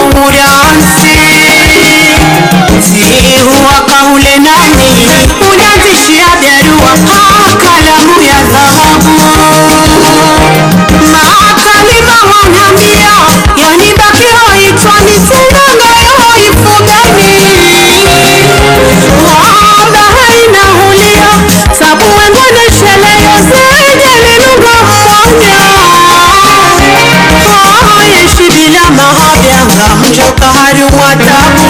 uransi si huwa kaule nani unatishia derua kalamu ya dhahabu makalima wanambia yani baki hoitwa nitunanga yoifugani wala haina hulia sabu wengine sheleyo zenye liluga mmoja yeshi bila mahabyanga mjoka hari watabu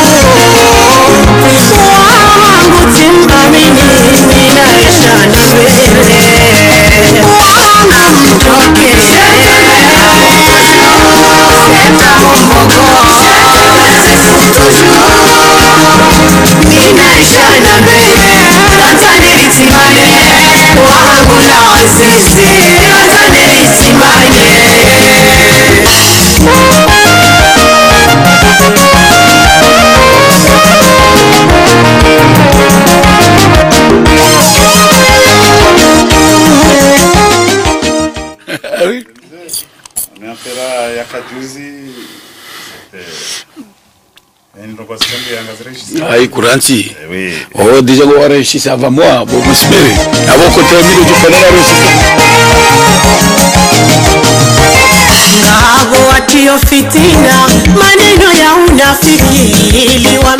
wangu timamini ninaisha na wewe wangu mjoke seta mbogo ninaisha na wewe natane itimane wangu la sisi natane itimane Ai kuranti. Oh déjà go réussi ça va moi, bon m'espérer. Avant que termine du panel réussi. Ngago atio fitina maneno ya unafiki iliwa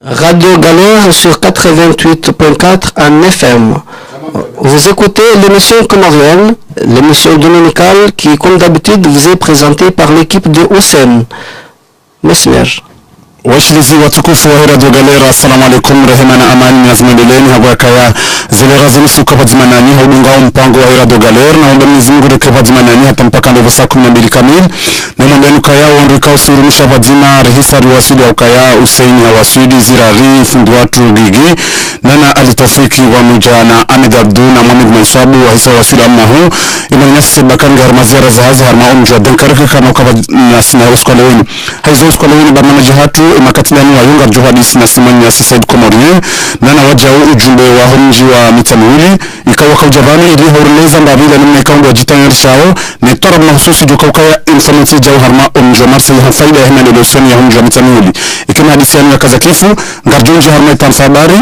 Radio Galère sur 88.4 en FM. Vous écoutez l'émission comorienne, l'émission dominicale qui, comme d'habitude, vous est présentée par l'équipe de Hussein Mesmer. washilizi watukufu wa Radio Galera, assalamu alaikum, rehema na amani nazimendeleni habakaya zilera zinusu kwa padzimanani haudungao mpango wa Radio Galera na omba Mwenyezi Mungu reke padzimanani hata mpaka ndevo saa 12 kamili na mwambenu kaya uandrika usurumisha padzima rehisa riwasudi ya ukaya Usaini hawasudi zirari fundi watu gigi nana alitofiki wa mujana Ahmed Abdu na Mohamed Mansabu wa hisa wasudi amnahu imanyasi sebakani gharmazera zahazi harma omjwa denkarika kama ukaba nasina uskwaleweni haizo uskwaleweni barnamaji hatu makatilani wa yunga johadisi na simani ya Said Komorien nana wajao ujumbe wa homji wa mitamiuli ikawa kaujabani ili horuleza mbabila nimna ikaundu wa jitanyari shao ni torab na hususi joka ukaya informati jau harma omji wa Marseille hafaida ya hima lelosoni ya homji wa mitamiuli ikina hadisiani ya kazakifu ngarjonji harma itanfabari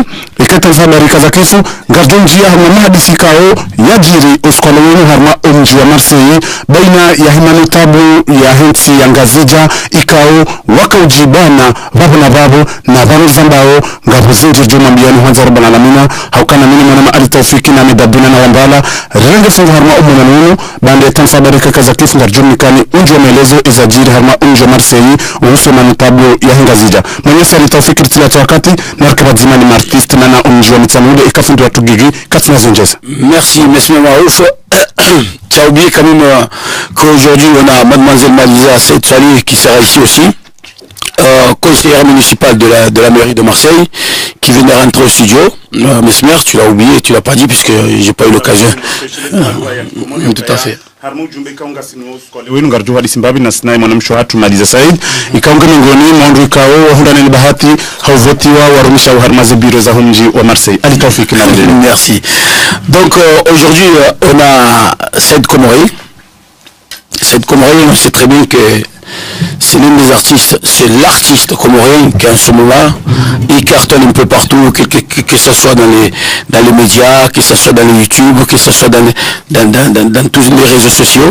itanfabari kazakifu ngarjonji ya harma mahadisi kao yajiri uskwalewenu harma omji wa Marseille baina ya hima nitabu ya hentsi ya ngazija ikao waka ujibana babu na babu na banu zambao ngabuzinji juma biyani hanza rabbana alamina haukana mini mwana maali taufiki na medabuna na wambala renge fungu harma umu na nunu bande tanfabarika kazakifu ngarjumikani unju wa maelezo izajiri harma unju wa Marseille uhusu manitabu ya hingazija mwenyesi alitaufiki ritilata wakati na rakabadzima ni martiste na unju wa mitsamude ikafundi watu gigi katina zinjeza. Merci, monsieur Marouf. Tu as oublié quand même qu'aujourd'hui on a mademoiselle Malisa Saïd Salih qui sera ici aussi. Conseillère municipale de la mairie de Marseille qui venait rentrer au studio. Mesmer, tu l'as oublié, tu l'as pas dit puisque j'ai pas eu l'occasion. Tout à fait. Wenu ngarjuha disimbabi na sinai mwanamsho hatu Malisa Said ikaunga miongoni mwandu ikao wahundane ni bahati hauvotiwa warumisha uharmaze biro za humji wa Marseille. Ali Taufik na mdele. Merci. Donc aujourd'hui on a Said Komori. Said Komori, on sait très bien que c'est l'un des artistes, c'est l'artiste comorien qui en ce moment il cartonne un peu partout, que ce soit dans les médias, que ce soit dans les YouTube, que ce soit dans tous les réseaux sociaux.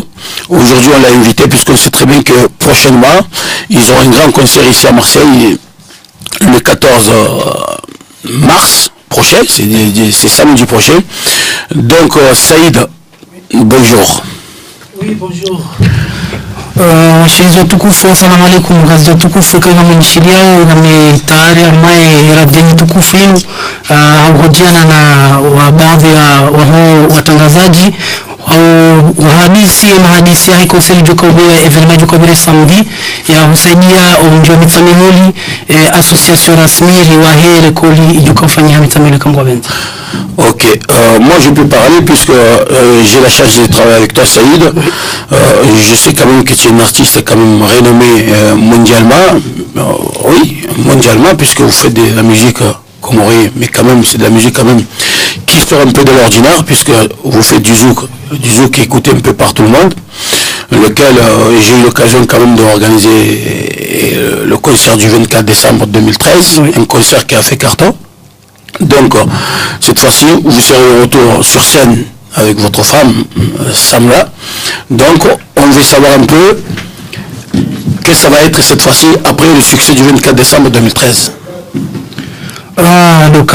Aujourd'hui on l'a invité puisqu'on sait très bien que prochainement ils ont un grand concert ici à Marseille le 14 mars prochain, c'est samedi prochain. Donc Saïd, bonjour. Oui, bonjour. Washirizi watukufu, assalamu alaikum. Mkazi watukufu kama mnishiria na tayari ambaye radini tukufu yenu huhojiana na baadhi ya watangazaji au hadisi ya konseli joka ubea evenema joka ubea samedi ya husaidia omjwa mitamihuli association rasmi wa hele koli joka ufanya mitamihuli kama wabenda. Ok, moi je peux parler puisque j'ai la chance de travailler avec toi Saïd. Je sais quand même que tu es un artiste quand même renommé mondialement. Oui, mondialement puisque vous faites de la musique comorienne, mais quand même c'est de la musique quand même qui sort un peu de l'ordinaire puisque vous faites du zouk écouté un peu par tout le monde, lequel j'ai eu l'occasion quand même d'organiser le concert du 24 décembre 2013, un concert qui a fait carton. Donc, cette fois-ci, vous serez au retour sur scène avec votre femme, Samla. Donc, on veut savoir un peu qu'est-ce que ça va être cette fois-ci après le succès du 24 décembre 2013. Donc,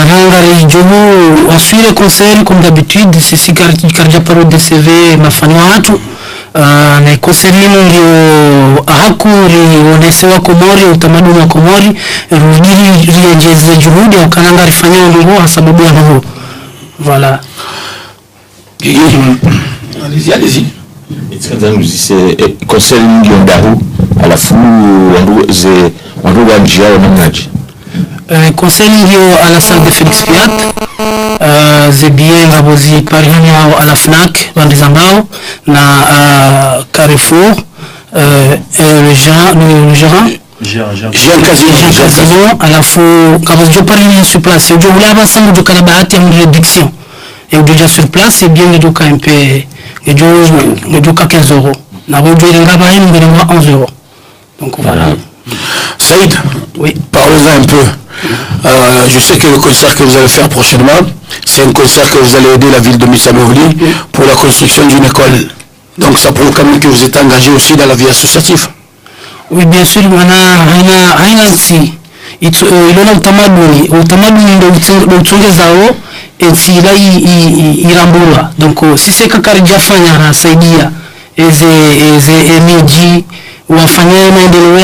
on suit le concert comme d'habitude, c'est si Karja Paro de CV mafano watu. Na concert hilo ndio hakuonesewa Komori, utamaduni wa Komori, rudili rejeze juhudi au kananga rifanya ndio sababu ya huo. Voilà. Allez-y. C'est concert ndio ndahu alafu wandu wanjiao namnaji. Concert ndio à la salle de Félix Fiat. C'est bien ngabozi parihani hao à la FNAC Bandizambao na Carrefour le gérant Jean Casino alafu ngabozi jo parihani sur place jo ulaba sangu jo kana bahati ya réduction et déjà sur place c'est bien de ka un peu jo ka 15 euros na bo jo ngaba hini mbele 11 euros donc voilà. Saïd, oui, parlez-en un peu. Je sais que le concert que vous allez faire prochainement, c'est un concert que vous allez aider la ville de Missamorli pour la construction d'une école. Donc ça prouve quand même que vous êtes engagé aussi dans la vie associative. Oui, bien sûr, hainansi ilona utamaduni ndio uchongezao etsila irambura. Donc si c'est kakarija fanya rasaidia eze miji wafanya maendeleo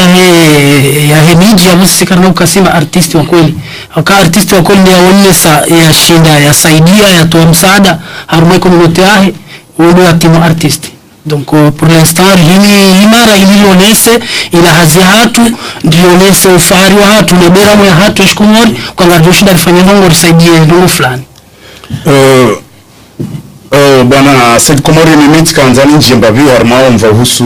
ya hemiji ya sisi karna ukasema artisti wa kweli. Aka artisti wa kweli yaonesa ya shinda ya saidia ya toa msaada harumai communauté yahe wao timu artisti. Donc pour l'instant himara ilionese ila hazi hatu ndionese ufahari wa hatu lebera mwa hatu eshikumori kwa ngarjo shinda rifanya ndongo risaidie ndongo fulani. Bwana Said Komori ni miti kanzani njimba biyo harmao mvahusu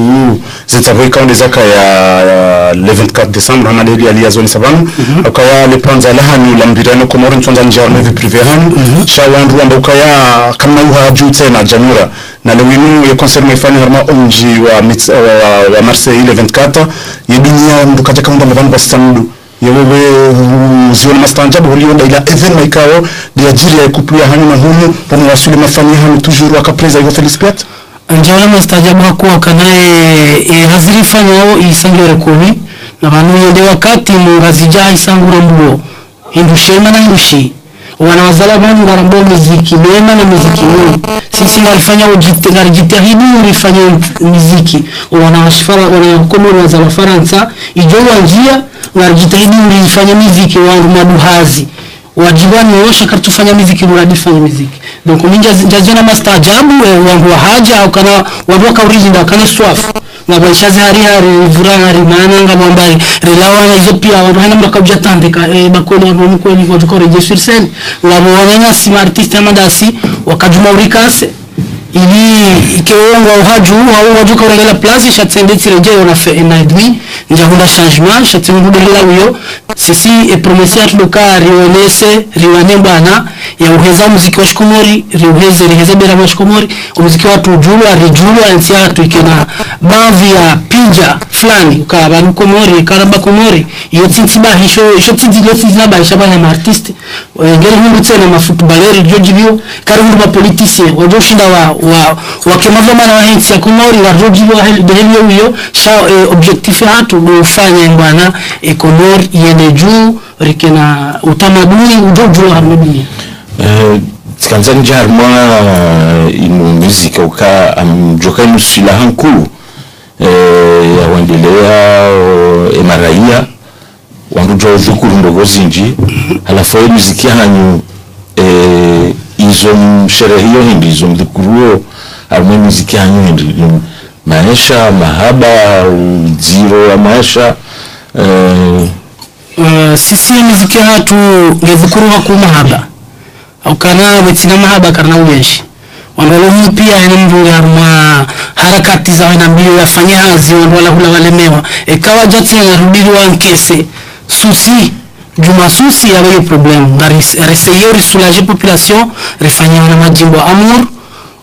zitavoi kaunde zaka ya le 24 décembre hana leli aliyazoni sabanu ukaya lepanza lahani lambirano Komori nchonza njaro mevi privé hanu shawandu wamba ukaya kama uha juu tena janura na lewinu ya concert mefani harma onji wa Marseille le 24 yebinia mdukaja kaunda mevanu basitandu yewewe ziona mastanjabu hulionda ila evenement ikao diajiri ya kuplia hanyu na humu pamu wasuli mafani hanyu toujours wakapreza hiyo Félix Piat njawala mastajabu hakuwa kanae haziri fanyao isangu rekumi na vanu yende wakati mungazija isangu rambuo hindushema na hindushi wanawazala vanu ngarambo miziki mema na miziki mwe sisi ngalifanya ngarijitahidi urifanya miziki wanawashifara wanakomori wazala Faransa ijowa njia ngarijitahidi urifanya miziki wangu maduhazi wajibani yosha kartufanya miziki muradifanya miziki donc njazona mastajabu wangu wa haja au kana wangu wakaurizinda kana swafu na baishazi hari vura hari maana nga mwambari relawa na hizo pia wangu hana mraka ujatandika bakoni wangu mkweli kwa jukore jesu scène ngabo wananya si artiste amadasi wakajuma urikase ili ikeongo uhaju au wajuka urengela place chatsende tireje on a fait un an et demi njahunda changement chatsende la uyo sisi e promesse atu dokari onese riwane bana ya uheza muziki wa Shikomori riheza bera wa Shikomori muziki watu julu arijulu ansia atu ikena bavi ya pinja fulani ukaba Komori karamba Komori iyo tsintiba hisho tsintiba tsintiba hisha bana artiste ngeli hundu tsena mafootballeri jojibio karundu ma politicien wajoshinda wa kemava mana wa hensi ya Komori wa jojibio behelio hiyo sha objectif hatu kufanya bwana Komori yene juu rikena utamaduni ujojo harmoni Tkanzani jarma inu muzika uka amjoka inu sila hankulu ya wandelea emaraia wandujo dhukuru ndogo zinji halafu ya muziki hanyu izo msherehio hindi izo mdhukuruo harumwe muziki hanyu hindi maisha mahaba ziro ya maisha sisi muziki hatu ngedhukuru waku mahaba au kana wetina mahaba karna uyeshi wandolo pia ina mvunga haruma harakati za wana mbio yafanya hazi wala hula walemewa ekawa jati na rudiri wa nkese susi juma susi ya problem reseyori soulager population refanya wana majimbo amour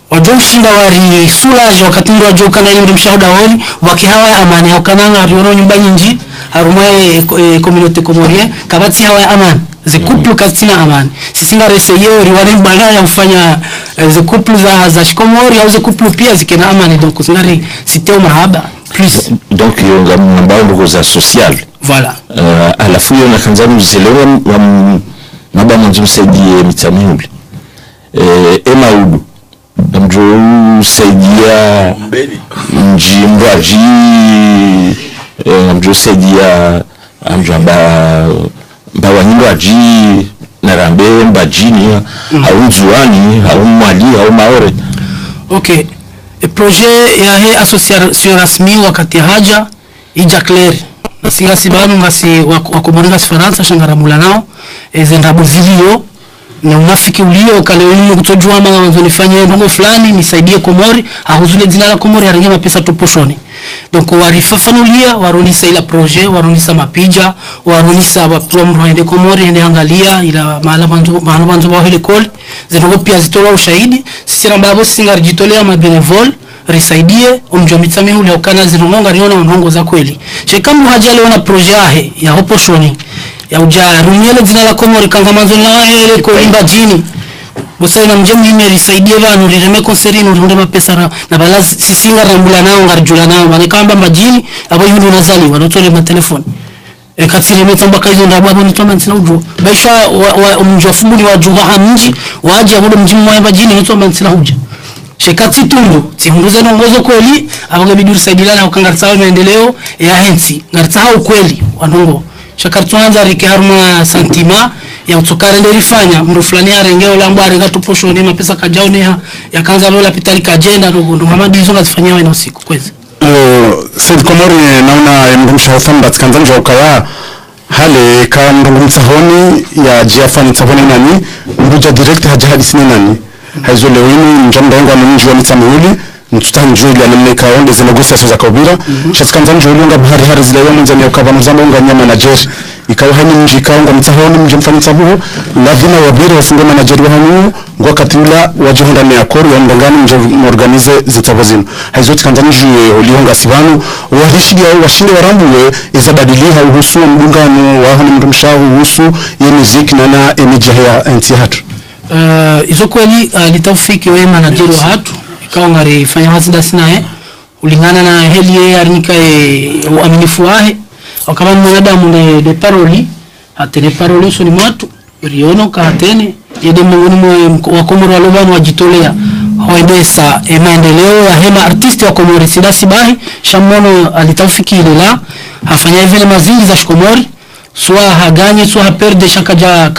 wajoshinda wari sulaje wakati ndo wajoka na yule mshahuda woni wakihawa amani hakananga riono nyumba nyingi harumaye community comorien kabati hawa amani ze couple katina amani sisinga reseyo riwale bana ya kufanya ze couple za shikomori au ze couple pia zikena amani donc sinari siteo mahaba plus donc yonga mbao za social voilà alafu yona kanzamu zelewa maba msaidie mitamiuli emaudu mjo saidia mjimbaji mjo saidia mba wanyimbaji narambe mbajini au nzuani au mwali au maore. Okay, projet ya he association rasmi wakati haja ija clair nasiga sibanu ngasi wakomoringa sifaransa shangaramula nao zendabu zilio na unafiki ulio kale wenu kutojua mama wanzonifanye ndongo fulani nisaidie Komori ahuzule jina la Komori arenge mapesa toposhoni donc warifafanulia waronisa ila projet waronisa mapija waronisa wa promo ende Komori ende angalia ila mahala banzo wa hele call zendogo pia zitola ushahidi sisi nambabo singa jitolea mabenevol risaidie umjomitame ule ukana zinonga riona unongo za kweli shekamu hajale wana projet ahe ya hoposhoni ya uja rumiele jina la Komori kangamanzo na hele ko imba jini bosa ina mjemi ime risaidie vanu rireme konserino runde mapesa na balazi sisinga rambula nao ngarjula nao wanekamba majini abo yundu nazali wanotole ma telefoni katile metamba kaizo ndabwa boni toma ntsina ujo baisha umjofumuli wa juha hamji waje abudo mjimu mwa majini notoma ntsina uja shekati tundu tihunduze nongozo kweli abaga biduri saidilana ukangartsawa maendeleo ya hensi ngartsawa ukweli wanongo shakartuanza rike haruma santima ya utokare nderifanya mru fulani arengeo lambo arenga tuposho ni mapesa kajaone ya kanza lola pitali kajenda ndo mamadi hizo ngazifanywa ina usiku kwezi Said Komori naona mrumshahotham batkanza njokaya hale ka mrumsahoni ya jiafani tsahoni nani mruja direct haja hadisini nani haizo lewini njamdaengo anumji wa mitsamuli ntutanjuli alimeka onde ze negotiations za kabira chatkanza njoli nga bahari hari zile yomo nzani ukava mzamba unga nyama manager ikawa hani mji kaunga mtahoni mji mfani tsabuhu lazima wabire wafunge manager wa hanu ngwa katula wajihonda ni akori wa mdangani mji organize zitavozino haizo tkanza njue olionga sivanu wahishidi ya washinde warambuwe izabadiliha uhusu mdungano wa hanu mrumshahu uhusu ye muziki na emijahe ya enti hatu izo kweli litafiki we manager wa hatu ikawa ngari fanya hazida sinae ulingana na heli ya arnika uaminifu wahe wakama mwanadamu de paroli hatene paroli suni mwatu riono kahatene yede mwuni mwe wakomoro walobanu wajitolea hoedesa maendeleo ya hema artisti wa Komori sida sibahi shamono alitafiki ilela hafanya hivile mazingi za shikomori soit haganye soit haperde shaka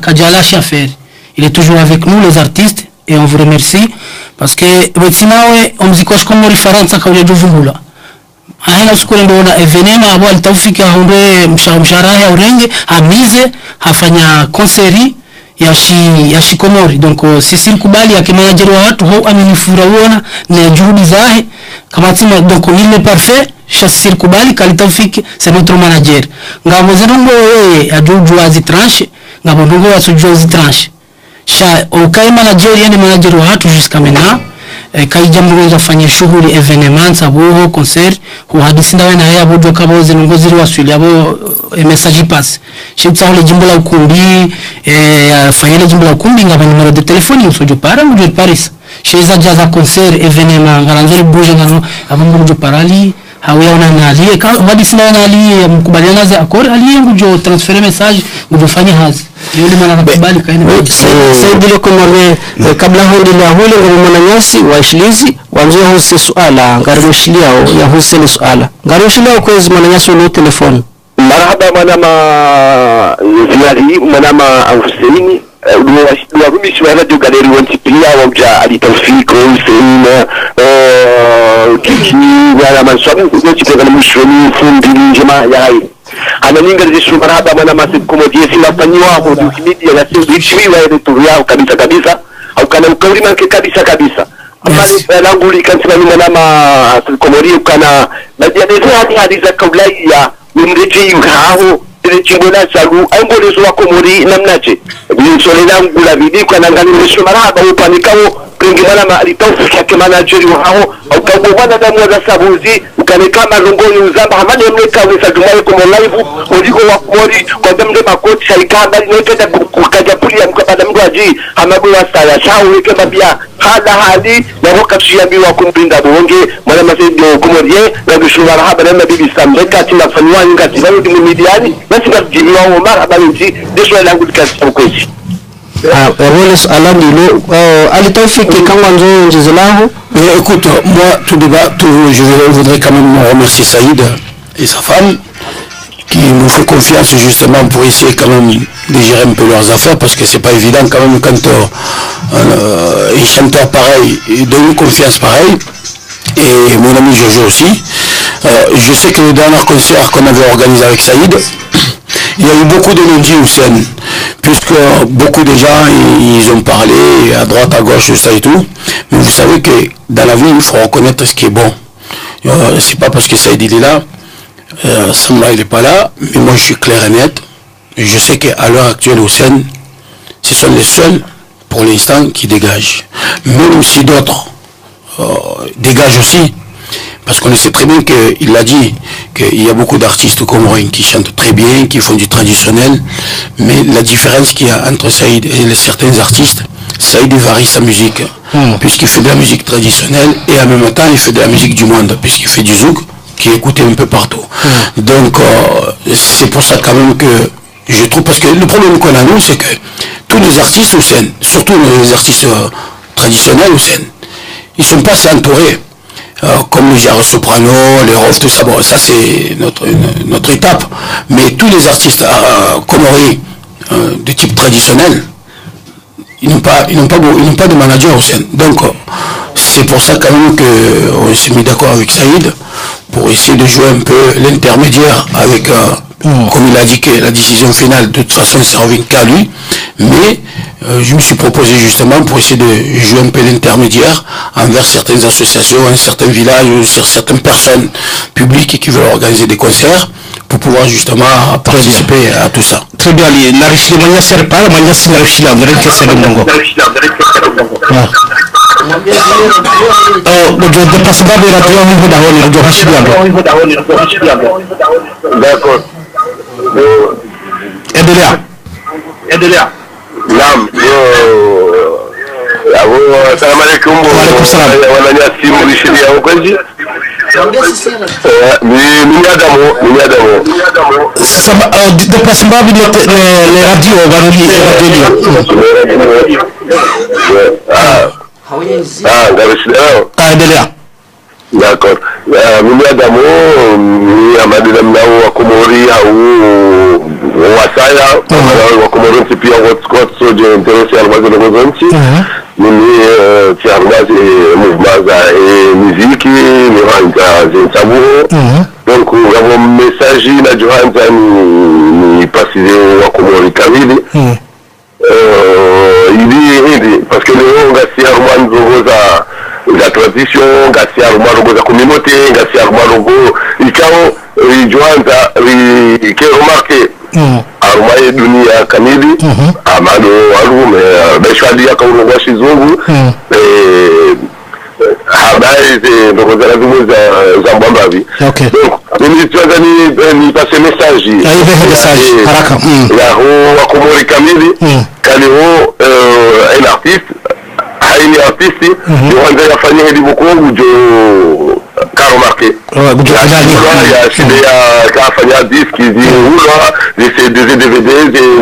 kajala shaferi il est toujours avec nous les artistes et on vous remercie parce que wetinawe omzikosh Komori Faransa kauja juvungula ahena sukule ndona evenema abo alitafika honde mshahara ya urenge amize hafanya konseri ya Komori donc sisi kubali ya manager wa watu ho aminifura uona na juhudi zahe kama tima donc il est parfait sisi kubali kalitafiki c'est notre manager ngabo zenongo yeye ajuju azi tranche ngabo ndongo asujua azi tranche sha ukai manager yani manager wa watu jusqu'à maintenant kaija mruza fanya shughuli evenements abo concert hu hadisi ndawe na yeye abo kabo zinongoziri waswili abo message pass shitsa ole jimbo la ukumbi fanya jimbo la ukumbi ngaba numero de telefoni usojo para mjo Paris sheza jaza concert evenement ngaranzori buje ngano abo mjo parali haweona na aliye ka hadisi ndawe na aliye mkubaliana za akor aliye mjo transfer message mjo fanya hazi yule mwana nakubali kaini Saidile Komori kabla hundi la hule mwananyasi waishilizi wanzo huse suala ngarushiliao ya huse suala ngarushiliao kwezi mwananyasi no telefoni marhaba manama ziari manama Hussein duwarumi shwala do galeri wanti pia wabja ali tawfik Hussein kiki wala manswamu kuchi kwa mshoni fundi jamaa ya hai ananinga zishu marhaba manama Said Komori sinafanywa hapo media na sio bichiwa ile tu yao kabisa au kana ukauli manke kabisa amali languli kansima manama Said Komori ukana badia dezi hadi za kaulaiya mreje yuhaho ile chingona sagu angole zo Komori namnache binsole langula bidi kwa nangani mesho maraba upanikawo pringi mana malitaufikia ke manajeri wao ukagobana damu za sabuzi ukanekama rongoni uzamba hamani mleka wisa dumaye kwa live uliko wa kumori kwa damde makoti shaikaba nipenda kukajapuli ya mkabada mgwaji hamabu wa saya shau wike mabia hada hadi na wakati yambiwa kumpinda bonge mwana masidi kumorie na bishumara haba na bibi samleka tina fanywa ngati na ndi midiani basi ngajimiwa umara balinti desho langu dikasi ukwezi Wallace Alandilo, Alitaufik Kangwanzo Njizelahu. Écoute, moi, je voudrais quand même remercier Saïd et sa femme qui nous fait confiance justement pour essayer quand même de gérer un peu leurs affaires parce que c'est pas évident quand même quand un chanteur pareil donne une confiance pareille. Et mon ami Jojo aussi. Je sais que le dernier concert qu'on avait organisé avec Saïd, il y a eu beaucoup de non-dits au scène, puisque beaucoup de gens ils ont parlé à droite, à gauche, ça et tout. Mais vous savez que dans la vie, il faut reconnaître ce qui est bon. C'est pas parce que Saïd il est là, Samla il n'est pas là, mais moi je suis clair et net. Je sais qu'à l'heure actuelle au scène, ce sont les seuls pour l'instant qui dégagent. Même si d'autres dégagent aussi. Parce qu'on sait très bien qu'il a dit qu'il y a beaucoup d'artistes comoriens qui chantent très bien, qui font du traditionnel, mais la différence qu'il y a entre Saïd et certains artistes, Saïd varie sa musique, puisqu'il fait de la musique traditionnelle et en même temps il fait de la musique du monde, puisqu'il fait du zouk qui est écouté un peu partout. Donc c'est pour ça quand même que je trouve, parce que le problème qu'on a nous, c'est que tous les artistes au scène, surtout les artistes traditionnels au scène, ils ne sont pas assez entourés. Comme les Jaro Soprano, les Rof, tout ça, bon, ça c'est notre étape. Mais tous les artistes comoriens de type traditionnel, ils n'ont pas de manager au scène. Donc c'est pour ça quand même qu'on s'est mis d'accord avec Saïd pour essayer de jouer un peu l'intermédiaire avec, comme il a dit que la décision finale de toute façon ça revient qu'à lui. Mais je me suis proposé justement pour essayer de jouer un peu l'intermédiaire envers certaines associations, certains villages, sur certaines personnes publiques qui veulent organiser des concerts pour pouvoir justement participer à tout ça. Très bien, D'accord. Endelea. Naam. Assalamu alaikum. Wananyasi mlishiria ukwezi. Mimi Adamu. Kwa sababu ni radio endelea. D'accord. Mimi Adamu ni amadila mnao wa Komori au wasaya wa Komori pia hotspot so je interesse alwazo lozonchi. Mimi tiarwazi mouvement za muziki ni hanga zinsabuho. Donc ngabo message na Johanza ni passer wa Komori kamili. Il parce que le ngasi armando roza la tradition, ngasi armando za communauté, ngasi armando ikao Johanza qui remarqué armaye dunia kamili amado walume beshwadi akaunga shizungu habari ndogo za za mbambavi. Okay. Donc nilitaka ni passer message haraka ya wa Komori kamili kalio un artiste haini artiste Johanza yafanya hadi bukongo jo remarqué. Il y a kafanya disque des roules, des DVD,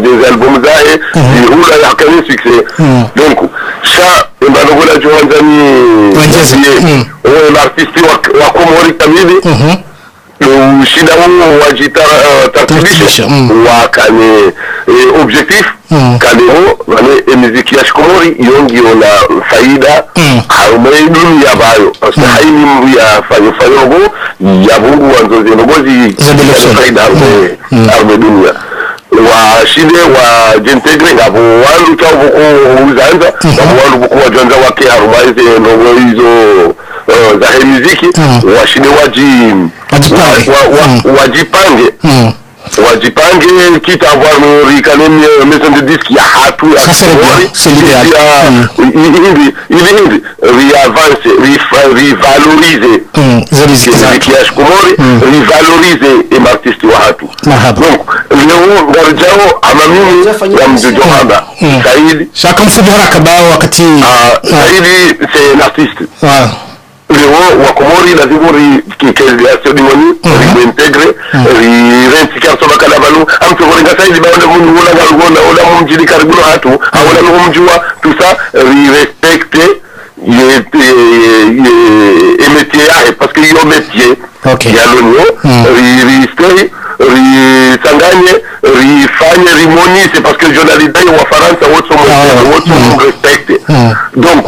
des albums et des roules à quel succès. Donc ça et malgré la Johanzani l'artiste wa Komori kamili shida wajita tatibisha wa kane objectif kaleo wale muziki ya Komori yongi ona faida haumei dunia bayo parce que haini ya fanyo ya bungu wanzozi ngozi faida arme dunia wa shide wa jintegre ngabo walu cha buku uzanza ngabo walu buku wajanza wake harumaize ngogo hizo za muziki wa shide wajipange wajipange quitte à avoir quand même une maison de disques ya hatu ya Komori, c'est l'idéal. Il avance, rivaloriser muziki ya Komori, rivaloriser artiste wa hatu. Donc leo ngarjao amamini ya mjojo haba Saidi shaka mfupi haraka bao wakati Saidi c'est l'artiste. Leo wa Komori lazima ceremony intégrer rentikar soba kala balu am to ngoringa Saidi ba wala mun wala ngalgona wala mun jidi karbuno hatu wala mun jua tout ça respecter et métier parce que yo métier ya l'onyo ristori risanganye rifanye rimoni c'est parce que journaliste wa Faransa wote sont respectés. Donc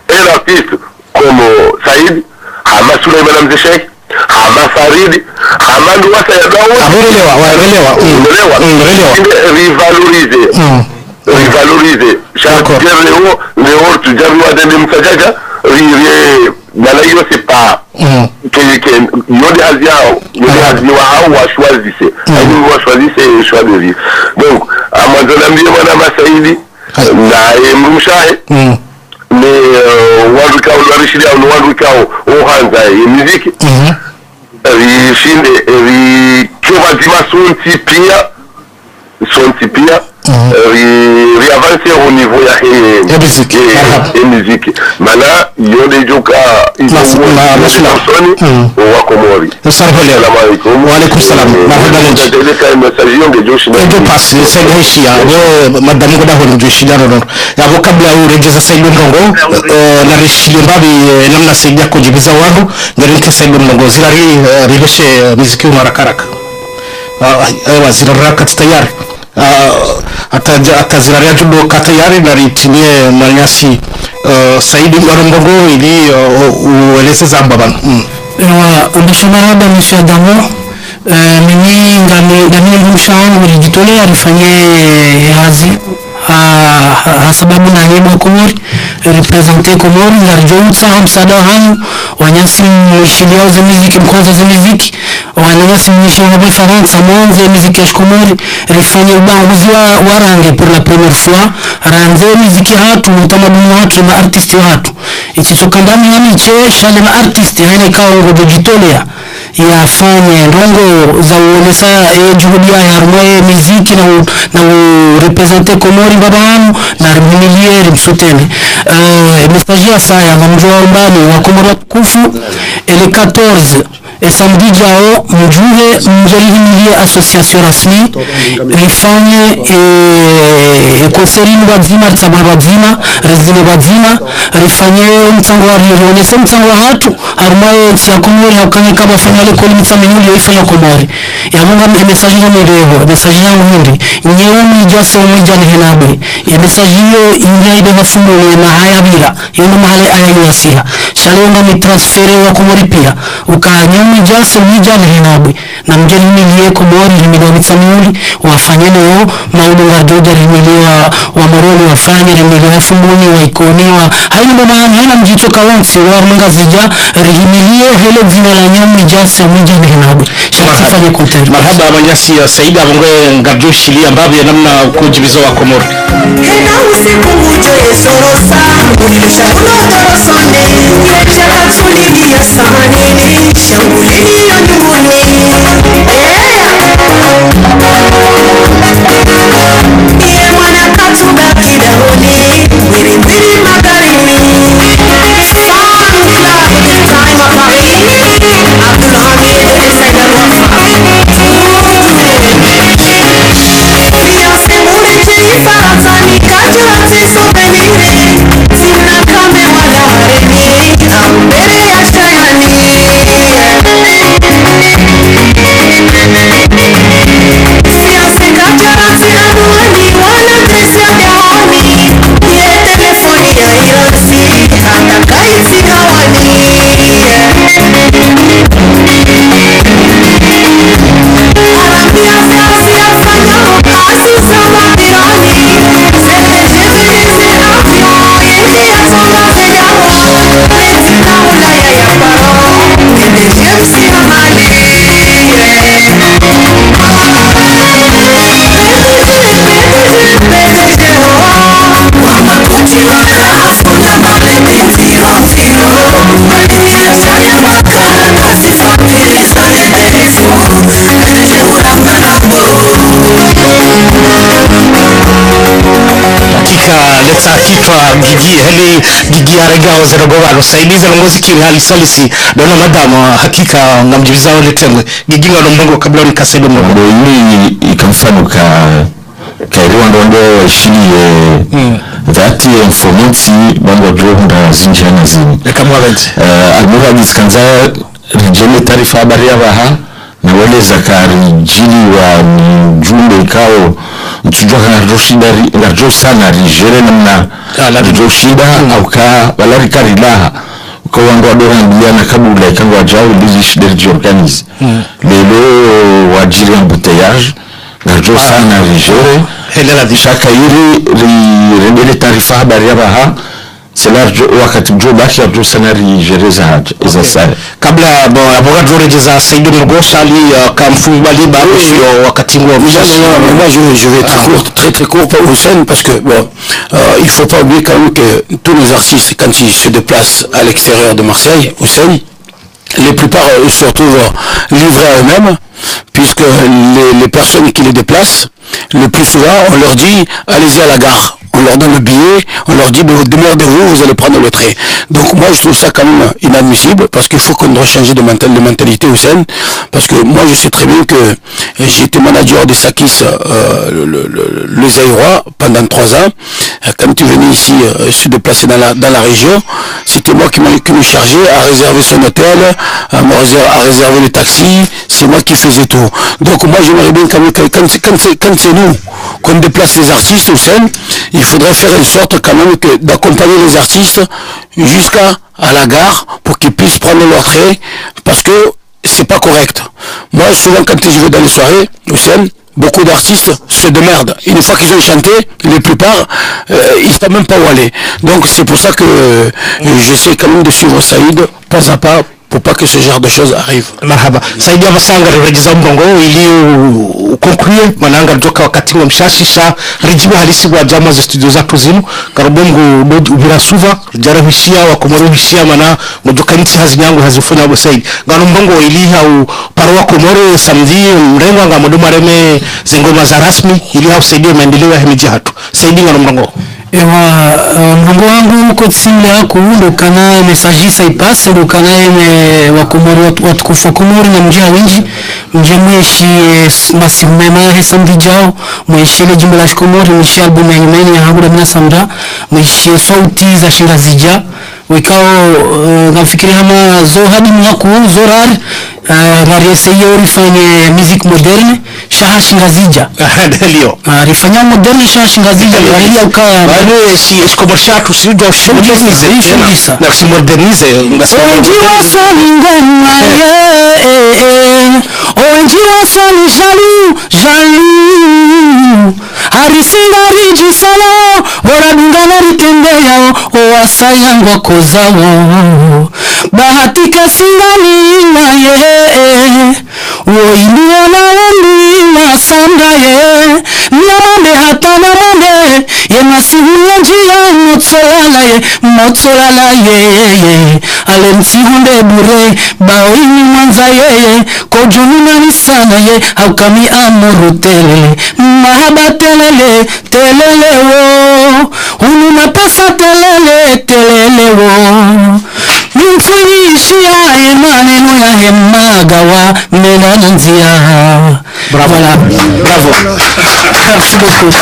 un artiste comme Saïd Hama Suleiman Amzeshek Hama Farid Hama Ndouassa ya Daoud rivaloriser chaque Léo Tudjabi Wadende Msajaja Nala hiyo c'est pas yode Aziao wa choisissez choisissez choix de vie. Donc Amazon Ambiye Mwana Masaidi na Mrumshahe mais waruka ulwarishiria waruka ohanza muziki rishinde rikiwa zima sonti pia riavancer au niveau ya musique mana yode joka wa Komori. Assalamu alaikum. Wa alaikum salam. Ndio message yangu Joshi ndio pasi seheshia leo madamu goda ho ndio shidano no yabo kabla urejeza Said Ndongo na rishile mbabi namna saidia kujibiza wangu ngari nke Said Ndongo zilari riveshe muziki marakaraka wazira rakati tayari ataziraria judo katayari na ritimie manyasi Said Ndongo ili ueleze zamba bana ndishomara monsieur Adamo mimi ngamia mshauri nilijitolea nifanye hazi sababu na nyimbo Komori representer Komori ngarjoutsa msaada hanyu wanyasi mshilio za muziki mkwanza za muziki wanyasi mshilio wa Faransa mwanzo muziki ya Komori rifanye ubanguzi wa rangi pour la première fois ranze muziki hatu utamaduni watu na artist watu ichitokandani yani chesha na artist yani kaongo kujitolea yafanye ndongo za uonesa juhudi ya harmonie muziki na representer Komori babanu na rimilie rimsutene message ya saya mjua umbani wa Komori kufu ele 14 et samedi jao mjue mjelihimilie association rasmi rifanye konserini wazima tsabwa wazima rezine wazima rifanye mtango wa rionese mtango wa hatu harmonie ya Komori hakanye kama fanyale koli mtsamini yo ifanya Komori ya munga message ya mrevo message ya muhindi nyewe mjase mjane henabe ya message hiyo ingaide mafumo na haya bila yeno mahali ayayasiha shalonga mi transfere wa Komori pia ukanyome jase mjane henabe na mjelini liye Komori limilo mitsamini wafanye leo maudunga doja limiliwa wa moroni wafanye limiliwa fumuni wa ikoniwa haina mbamaani haina mjicho kawansi wa munga zija rihimilie hele zina la nyomi jase mjane henabe shalifanye konteri marhaba manyasi ya Said Abongo ngarjoshi li ambabu ya namna kujibizo wa Komori Hena usiku mujo yesorosa Ulisha unotorosone Yechaka tulini ya sahani Shangulini ya nyumuni Iye mwana katuba kidahoni Wiri wiri magarini Famila time of Paris Abdul Hamid Saida Wafa Fiancé murete ifarazani Kajurati souvenire Sina kame wala hareni Ambere ya shayani Fiancé kajurati anuani Wala dresi ya dehoni Ye telefoni ya iransi Hata kaisi hawani Arambia fiancé afanya Kazi sama pirani Zete jeveze afyo hakika leta kitwa gigi heli gigi arega ozerogova rusaidiza longozi kiri hali salisi dona madama hakika ngamjibizao letengwe gigi ngalo mbongo kabla nikasedo mbongo ini ikamfanuka kairiwa ndondo shini dhati informati bango jomda zinjana zini kamwabenti almuha nisikanza rijele taarifa habari ya baha na wale zakari jili wa jumbe ikao mtujua ngarjo sana rijere namna rijio shida au ka walari karilaha kwa wangu wadora mbiyana kabula ikangu wajao lizi shideri jiorganize lelo wajiri ambuteyage ngarjo sana rijere helela di shaka iri rebele taarifa habari ya baha sela wakati mjo baki abjo sana rijereza haja iza sare kabla aboga jorejeza Saïdou Mrgosh ali kamfu baliba sio wakati ngo moi je vais être très court pour Hussein parce que bon il faut pas oublier quand même que tous les artistes quand ils se déplacent à l'extérieur de Marseille, Hussein, les plupart se retrouvent livrés à eux-mêmes puisque les personnes qui les déplacent le plus souvent on leur dit allez-y à la gare. On leur donne le billet, on leur dit démerdez-vous, vous allez prendre le trait. Donc moi je trouve ça quand même inadmissible parce qu'il faut qu'on doit changer de mentalité au sein. Parce que moi je sais très bien que j'ai été manager de Sakis le Zaïrois pendant 3 ans. Quand tu venais ici se déplacer dans la région, c'était moi qui me chargeais à réserver son hôtel, à réserver le taxi, c'est moi qui faisais tout. Donc moi j'aimerais bien quand c'est nous qu'on déplace les artistes au sein, il faudrait faire en sorte quand même d'accompagner les artistes jusqu'à la gare pour qu'ils puissent prendre leur trait parce que c'est pas correct. Moi souvent quand je vais dans les soirées au sein, beaucoup d'artistes se démerdent. Une fois qu'ils ont chanté, les plupart, ils savent même pas où aller. Donc c'est pour ça que j'essaie quand même de suivre Saïd pas à pas pour pas que ce genre de choses arrive. Marhaba. Saidi ya masanga rejeza mbongo ili conclure mananga joka wakati wa mshashisha rijibu halisi wa jama za studio za tuzimu karubongo ubira suva jara hishia wa komoro hishia mana mojoka niti hazinyangu hazifanya wa Saidi ngano mbongo ili hau parwa komoro samdi mrengo nga modoma reme zengoma za rasmi ili hau Saidi maendeleo ya hemiji hatu Saidi ngano mbongo ewa mrongo wangu uko tsimle yako ndo kana message saipase ndo kana wakomori watukufu wa Komori na mjia wingi mjia mweshi masimema hesamdi jao mweshi le jimbo la Komori mweshi albumu ya nyumeni ya hagura mina samda mweshi sauti za Shingazija wikao ngafikiri hama zo hadi mwaku zorar marieseye rifanye musique moderne shaha Shingazija ndio rifanya moderne shaha Shingazija ya ukaya bado si commercial si do modernize na si modernize onjiwa sali ngoma onjiwa sali jalu harisinga riji salo oradungana ritembea oasayangwa kozawo bahatika singani naye woinuona wandima sandaye namande hata namande yenasihuya njia motsolala yeye alemsihunde bure baoini mwanza yeye kojununani sana ye haukami amurutele mahaba telelewo ununa pesa telelewo nimfuyishia maneno ya hemagawa menananzia bravo merci beaucoup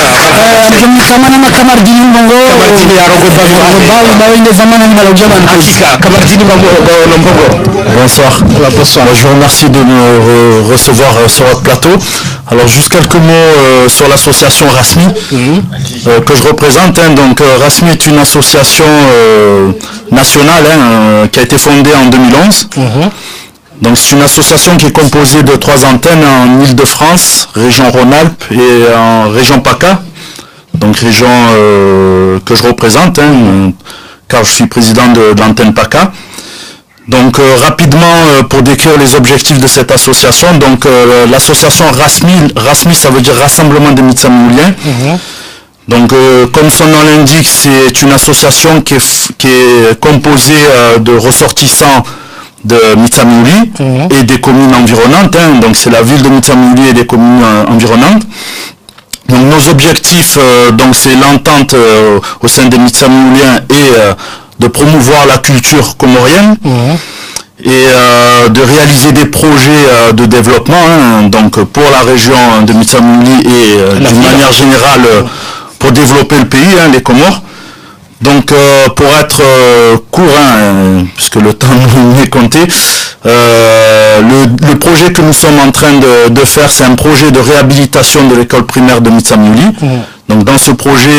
kamana na kamardini mbongo kamardini ya rogo bawi inde zamana ni malojama hakika kamardini mbongo. Bonsoir. Bonsoir. Je vous remercie de me recevoir sur votre plateau. Alors juste quelques mots sur l'association Rasmi que je représente. Donc Rasmi est une association nationale qui a été fondée en 2011. Donc c'est une association qui est composée de 3 antennes en Île-de-France, région Rhône-Alpes et en région PACA. Donc région que je représente, car je suis président de l'antenne PACA. Donc rapidement pour décrire les objectifs de cette association, donc l'association Rasmi ça veut dire Rassemblement des Mitsamouliens. Donc comme son nom l'indique, c'est une association qui est composée de ressortissants de Mitsamouli et des communes environnantes, donc c'est la ville de Mitsamouli et des communes environnantes. Donc nos objectifs, donc c'est l'entente au sein des Mitsamouliens et de promouvoir la culture comorienne et de réaliser des projets de développement, donc pour la région de Mitsamouli et d'une manière générale pour développer le pays, les Comores. Donc pour être court, puisque le temps nous est compté, le projet que nous sommes en train de faire, c'est un projet de réhabilitation de l'école primaire de Mitsamouli. Donc dans ce projet,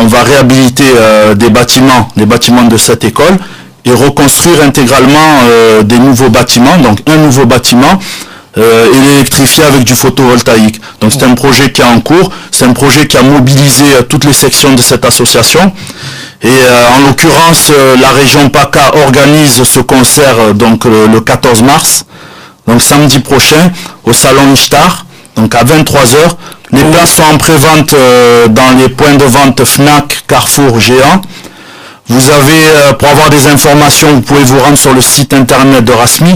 on va réhabiliter les bâtiments de cette école et reconstruire intégralement des nouveaux bâtiments, donc un nouveau bâtiment et l'électrifier avec du photovoltaïque. Donc c'est un projet qui est en cours, c'est un projet qui a mobilisé toutes les sections de cette association. Et en l'occurrence, la région PACA organise ce concert donc le 14 mars, donc samedi prochain, au salon Ishtar, donc à 23h. Les places sont en pré-vente dans les points de vente Fnac, Carrefour, Géant. Vous avez, pour avoir des informations, vous pouvez vous rendre sur le site internet de Rasmi,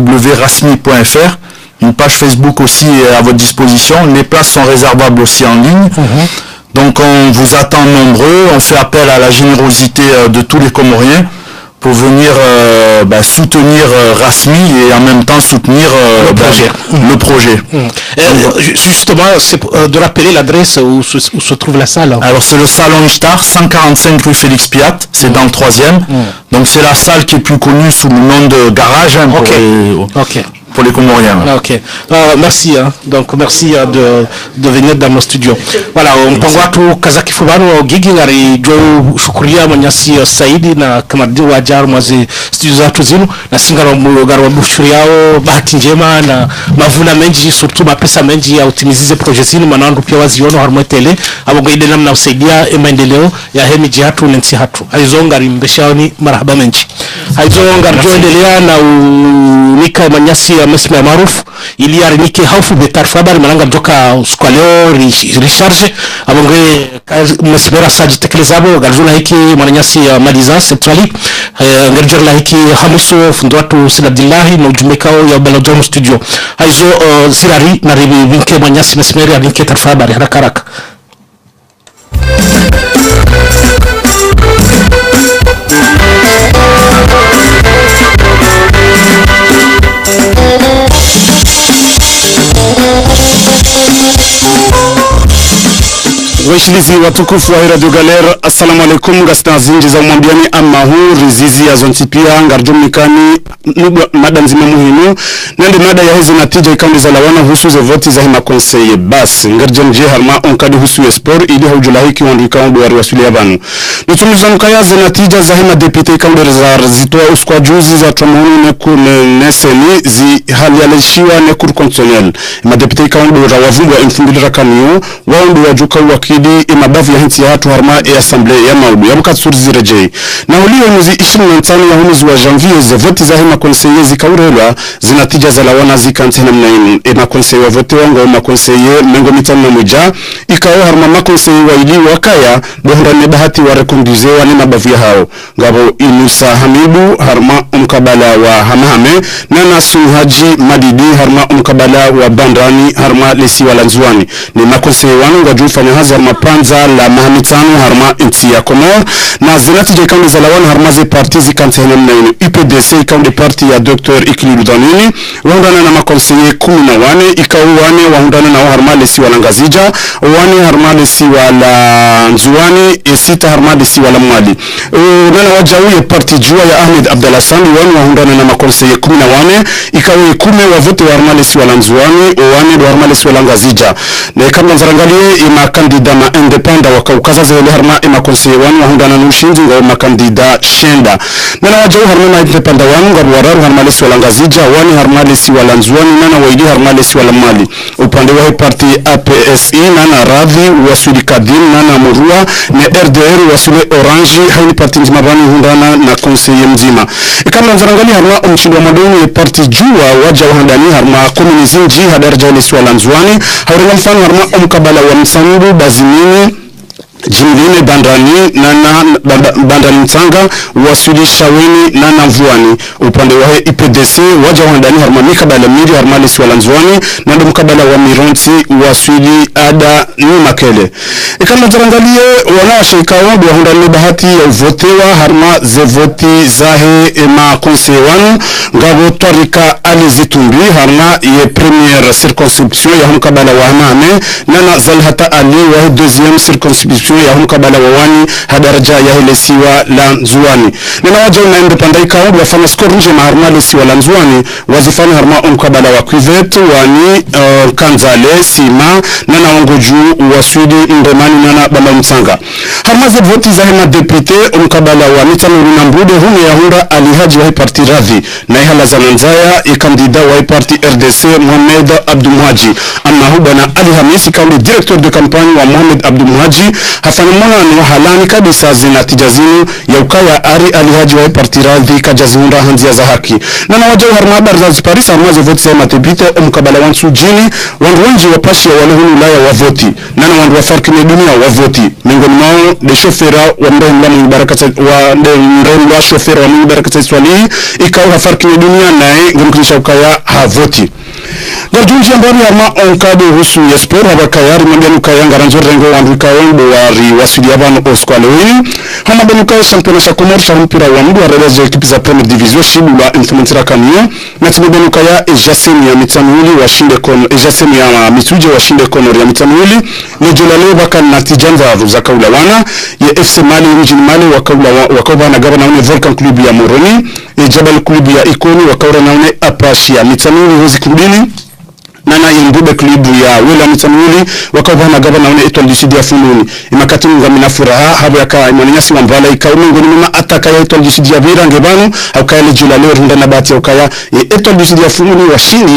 www.rasmi.fr. Une page Facebook aussi est à votre disposition. Les places sont réservables aussi en ligne. Donc on vous attend nombreux, on fait appel à la générosité de tous les Comoriens pour venir soutenir Rasmi et en même temps soutenir le projet. Justement, c'est de rappeler l'adresse où se trouve la salle. Alors c'est le salon Ishtar, 145 rue Félix Piat, c'est dans le 3e. Donc c'est la salle qui est plus connue sous le nom de garage pour les Comoriens. Ok. Merci. Donc merci de venir dans nos studios. Voilà, mpango watu kazaki fubano gigi ngari jo shukuria manyasi Saidi na kamadi wajar mwazi studio zatu zinu na singaro mugaro wa bushuri yao bahati njema na mavuna menji surtout mapesa menji ya utimizize project zinu manandu pia waziono harmo tele abo ide namna usaidia maendeleo ya hemi jihatu nensi hatu aizo ngari mbeshaoni marhaba menji aizo ngari jo endelea na unika manyasi mesme maarufu ili yarinike haufu betarfa habari malanga joka skwaleo recharge abonge mesmera saji tekelezabo garzula hiki mwananyasi maliza sexuali ngerjor la hiki hamiso fundwatu sinadillahi na ujumekao ya Balodom studio haizo zirari na ribi winke mwananyasi mesmera yarinike tarfa habari haraka Washilizi watukufu wa Radio Galera, assalamu alaikum. Gasita zinji za umambiani amahu rizizi ya zontipia ngarjumikani mada nzima muhimu nende mada ya hizi natija ikaunde za lawana husu ze voti za hima konseye bas ngarjenje harma onkadi husu ya sport ili haujulahiki wandu ikaundu wari wasuli ya banu nutumuza mkaya ze natija za hima depite ikaunde za zitoa uskwa juzi za tramuhunu neseni zi hali aleshiwa nekur konsonel ima depite ikaundu rawavungu wa infundilira kaniyo waundu wajuka wakili imabavu ya hinti ya hatu harma ya asamble ya maudu ya mkatsuri zirejei na ulio mwezi 25 ya hunuzi wa janvier ze voti za hima konseye zikaurelwa zinatija za lawana zikantena mnainu makonseye wa vote wango makonseye mengo mitano na muja ikawa harma makonseye wa ili wakaya bohurane bahati wa rekonduze wa nima bavu ya hao ngabo Inusa Hamidu harma umkabala wa Hamahame na Suhaji Madidi harma umkabala wa Bandrani harma lesi wa Lanzuani ni makonseye wanu wajufanya hazi harma panza la mahamitano harma inti ya Komor na zinatija ikaunde za lawana harma ze parti zikantena mnainu IPDC ikaunde parti ya Dr. Ikililu Danini waundana na makonseye 14 ikauwane waundana na harma lesi wa Langazija wani harma lesi wa Lanzuani sita harma lesi wa Lamwali nana wajauye parti jua ya Ahmed Abdalasani wani waundana na makonseye 14 ikawe 10 wa vote wa harma lesi wa Lanzuani wani wa harma lesi wa Langazija na kabla nzarangalie ima kandida ma independa wakaukaza zele harma ima konseye wani waundana na ushinzi wa makandida shenda nana wajau harma na independa wani wararu harma lesi wa Langazija wani harma lesi wa Lanzuani nana waidi harma lesi wa Lamali upande wa parti APSI nana Radhi wasuli Kadim nana Murua na RDR wasuli Orange haini parti nzima bani hundana na konseye mzima kama nzarangali harma umchilwa madoni parti jua waja wahandani harma komunizinji hadarja lesi wa Lanzuani haurenga mfano harma umkabala wa Msandu Bazimini Jimline Bandani Bandani Mtsanga wasuli Shaweni na Namvuani upande wa IPDC waja wandani harma mikabala miri harma lisi walanzwani na ndo mkabala wa Mironti wasuli Ada ni Makele ikamba tarangalie wanawashika wangu wahundani bahati ya uvotewa harma zevoti zahe ema konsewan ngabo Twarika Ali Zitumbi harma ye première circonscription ya mkabala wa Hamame na Zalhata Ali wa deuxième circonscription ya mkabala wa Wani hadaraja ya helesiwa la Nzuani nina waja unaende pandaika wangu wafanya skoro nje maharma lesiwa la Nzuani wazifanya harma mkabala wa Kwivet Wani Kanzale Sima na wangoju waswidi Ndemani na Bamba Mtsanga harma ze voti za hema depute mkabala wa Mitanuru na Mbude huni ya hunda alihaji wa parti radhi na ihala za Nanzaya ikandida wa parti RDC Mohamed Abdou Mouadji ama hubana Ali Hamisi kauli directeur de campagne wa Mohamed Abdou Mouadji hafanya mwana ni halani kabisa zinatija zinu ya ukaya ari alihaji wa parti radhi kajazunda hanzia za haki na waja harma habari za Paris harma ze voti za matebite mkabala wa Nsujini wanduwanji wa pashi ya walehunu ulaya wa voti na wandu wa farki dunia wa voti miongoni mwao de shofera wa mrehemla mwibarakata wa mrehemla shofera wa mwibarakata Swali ikawa hafarki dunia nae ngumkinisha ukaya havoti Garjunji ambani ama onkado husu ya sport habakayari mambia ukaya ngaranzori rengo wanduka wembo wari wasudi abano oskwalewini hama benuka championnat Comore cha mpira wa mdu wa releze ekipi za Premier Division shibu la influencer kamio na timu benuka ya ejasemi ya mitanuli wa shinde kono ejasemi ya mituje wa shinde kono ya mitanuli nejola leo baka natijanza za kaulawana ya FC Mali mjini Mali wakaula na gaba naone Volcan Club ya Moroni Jabal Club ya Ikoni wakaura naone Apache ya mitanuli hozi klubini nana Yembube Club ya Wela Mitanuli wakavana gavana na Etoile du Sud ya Fununi imakati ngamina furaha habu yaka imananyasi wambala ikaume ngoni mama ataka ya Etoile du Sud ya Vira ngebanu haukaya jula leo rinda na bati haukaya Etoile du Sud ya Fununi washindi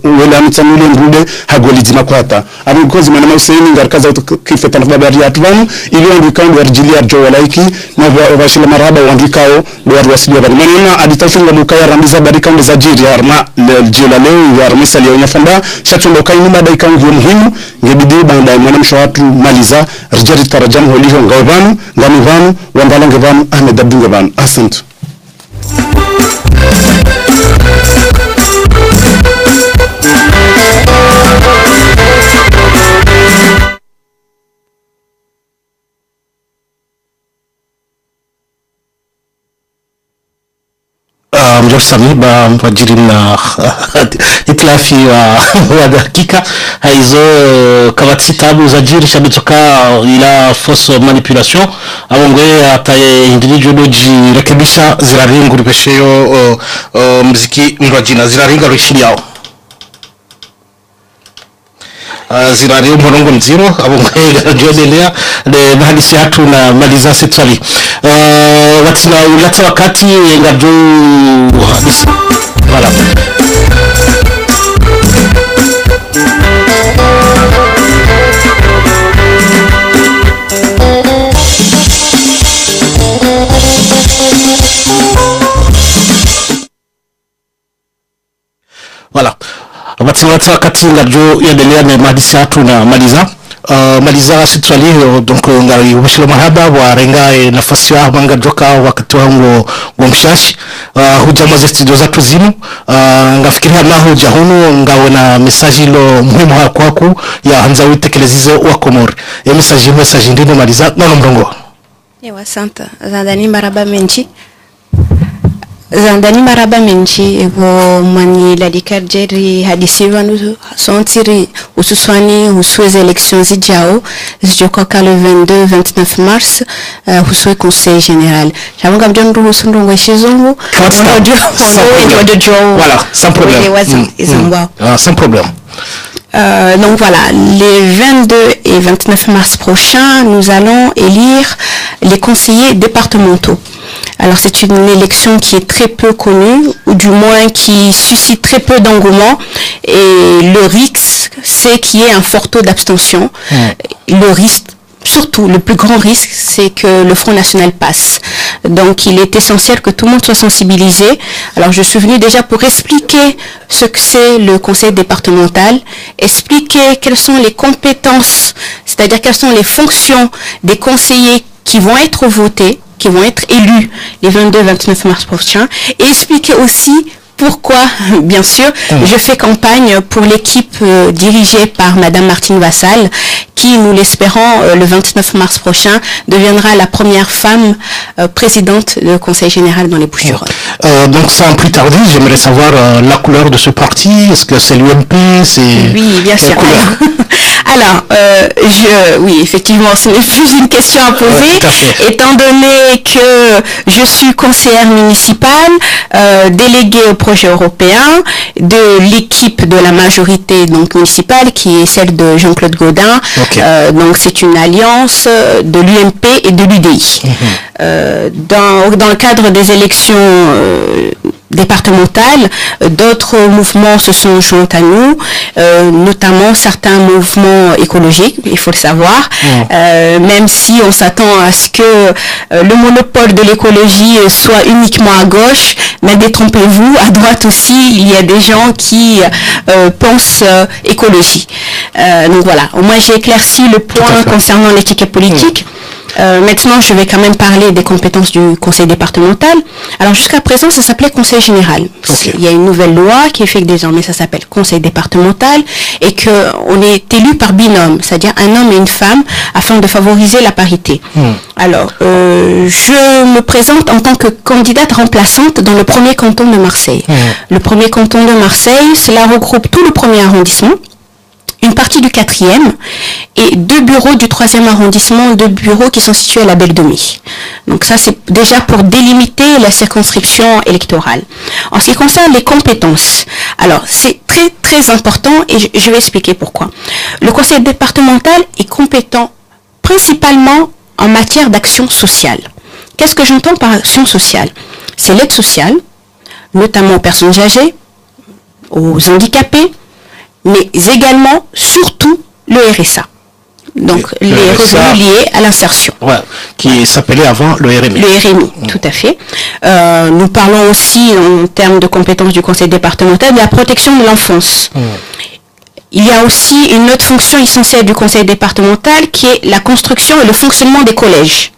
Wela Mitanuli Mbube hagoli zima kwa hata abu kozi manama usaini ngarkaza kifeta na babari ya atuvanu ili wanduika wa rjili ya jowa laiki na washila marahaba wandikao duwaru wasili ya bari manima aditafunga mukaya rambiza barika za jiri harma jula leo ya ramisa liya unyafanda shatundo kai numa daika ngio muhimu ngebidi banda mwana mshawatu maliza rijari tarajamu holiho ngawanu ngamivanu wambala ngevanu Ahmed Abdou ngevanu asante Mjor Sami ba wajiri na itlafi wa dakika haizo kabati tabu za jiri shabitoka ila fausse manipulation abongwe ataye individual doji rekebisha ziraringu ripesheyo muziki mrajina ziraringa rishiri yao zirario mhorongo mziro abongwe jodelea de mahalisi hatu na maliza setwali watina ulata wakati ngabjo voilà voilà watina wakati ngabjo yadelea na mahalisi hatu na maliza sitwali donc ngari ubashilo mahaba wa renga nafasi ya manga joka wakati wangu ngomshashi hujama za studio za tuzinu ngafikiria naho jahunu ngawena message lo muhimu kwako ya hanza witekelezeze wa Komori message ndino maliza na mrongo ewa santa Zandani Maraba Menchi evo mani la dikadjeri hadisi vanu sentiri ususwani uswez élections zijao zijokoka le 22-29 mars uswe conseil général jamanga mjondu usundungo shizungu voilà sans problème sans problème donc voilà, les 22 et 29 mars prochains, nous allons élire les conseillers départementaux. Alors c'est une élection qui est très peu connue, ou du moins qui suscite très peu d'engouement, et le risque, c'est qu'il y ait un fort taux d'abstention. Le risque, surtout le plus grand risque, c'est que le Front National passe. Donc il est essentiel que tout le monde soit sensibilisé. Alors je suis venue déjà pour expliquer ce que c'est le conseil départemental, expliquer quelles sont les compétences, c'est-à-dire quelles sont les fonctions des conseillers qui vont être votés, qui vont être élus les 22-29 mars prochains, et expliquer aussi pourquoi, bien sûr, je fais campagne pour l'équipe dirigée par Madame Martine Vassal, qui, nous l'espérons, le 29 mars prochain, deviendra la première femme présidente du Conseil général dans les Bouches-du-Rhône. Donc, sans plus tarder, j'aimerais savoir la couleur de ce parti. Est-ce que c'est l'UMP? Oui, bien sûr. Alors, oui, effectivement, ce n'est plus une question à poser, étant donné que je suis conseillère municipale, déléguée au projet européen de l'équipe de la majorité donc municipale, qui est celle de Jean-Claude Gaudin. Donc, c'est une alliance de l'UMP et de l'UDI. Dans le cadre des élections départementales, d'autres mouvements se sont joints à nous, notamment certains mouvements écologiques, il faut le savoir, même si on s'attend à ce que le monopole de l'écologie soit uniquement à gauche, mais détrompez-vous, à droite aussi, il y a des gens qui pensent écologie. Donc voilà, au moins j'ai éclairci le point concernant l'étiquette politique. Maintenant, je vais quand même parler des compétences du conseil départemental. Alors, jusqu'à présent, ça s'appelait conseil général. Il y a une nouvelle loi qui fait que désormais, ça s'appelle conseil départemental et qu'on est élu par binôme, c'est-à-dire un homme et une femme, afin de favoriser la parité. Alors, je me présente en tant que candidate remplaçante dans le premier canton de Marseille. Le premier canton de Marseille, cela regroupe tout le premier arrondissement, une partie du 4e et 2 bureaux du 3e arrondissement, 2 bureaux qui sont situés à la Belle de Mai. Donc ça, c'est déjà pour délimiter la circonscription électorale. En ce qui concerne les compétences, alors c'est très très important et je vais expliquer pourquoi. Le conseil départemental est compétent principalement en matière d'action sociale. Qu'est-ce que j'entends par action sociale? C'est l'aide sociale, notamment aux personnes âgées, aux handicapés, mais également, surtout, le RSA. Donc, les revenus liés à l'insertion. Qui s'appelait avant le RMI. Le RMI, tout à fait. Nous parlons aussi, en termes de compétences du conseil départemental, de la protection de l'enfance. Il y a aussi une autre fonction essentielle du conseil départemental qui est la construction et le fonctionnement des collèges.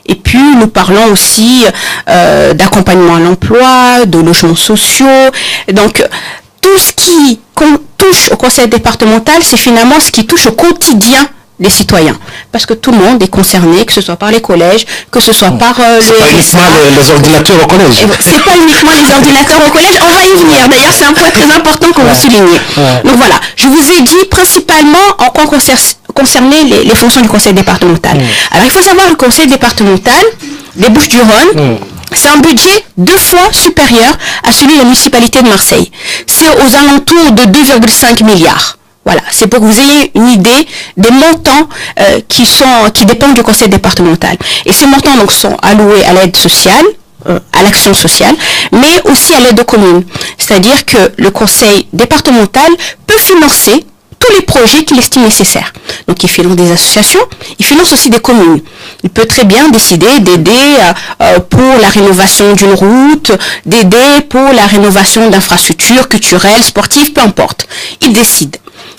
Et puis, nous parlons aussi d'accompagnement à l'emploi, de logements sociaux. Donc, tout ce qui touche au conseil départemental, c'est finalement ce qui touche au quotidien des citoyens. Parce que tout le monde est concerné, que ce soit par les collèges, que ce soit par c'est pas uniquement les ordinateurs au collège. C'est pas uniquement les ordinateurs au collège, on va y venir. D'ailleurs, c'est un point très important que vous soulignez. Donc voilà, je vous ai dit principalement en quoi concernaient les fonctions du conseil départemental. Alors, il faut savoir que le conseil départemental des Bouches-du-Rhône, c'est un budget 2 fois supérieur à celui de la municipalité de Marseille. C'est aux alentours de 2,5 milliards. Voilà, c'est pour que vous ayez une idée des montants qui dépendent du conseil départemental. Et ces montants donc sont alloués à l'aide sociale, à l'action sociale, mais aussi à l'aide aux communes. C'est-à-dire que le conseil départemental peut financer tous les projets qu'il estime nécessaires. Donc, il finance des associations, il finance aussi des communes. Il peut très bien décider d'aider pour la rénovation d'une route, d'aider pour la rénovation d'infrastructures culturelles, sportives, peu importe. Il décide.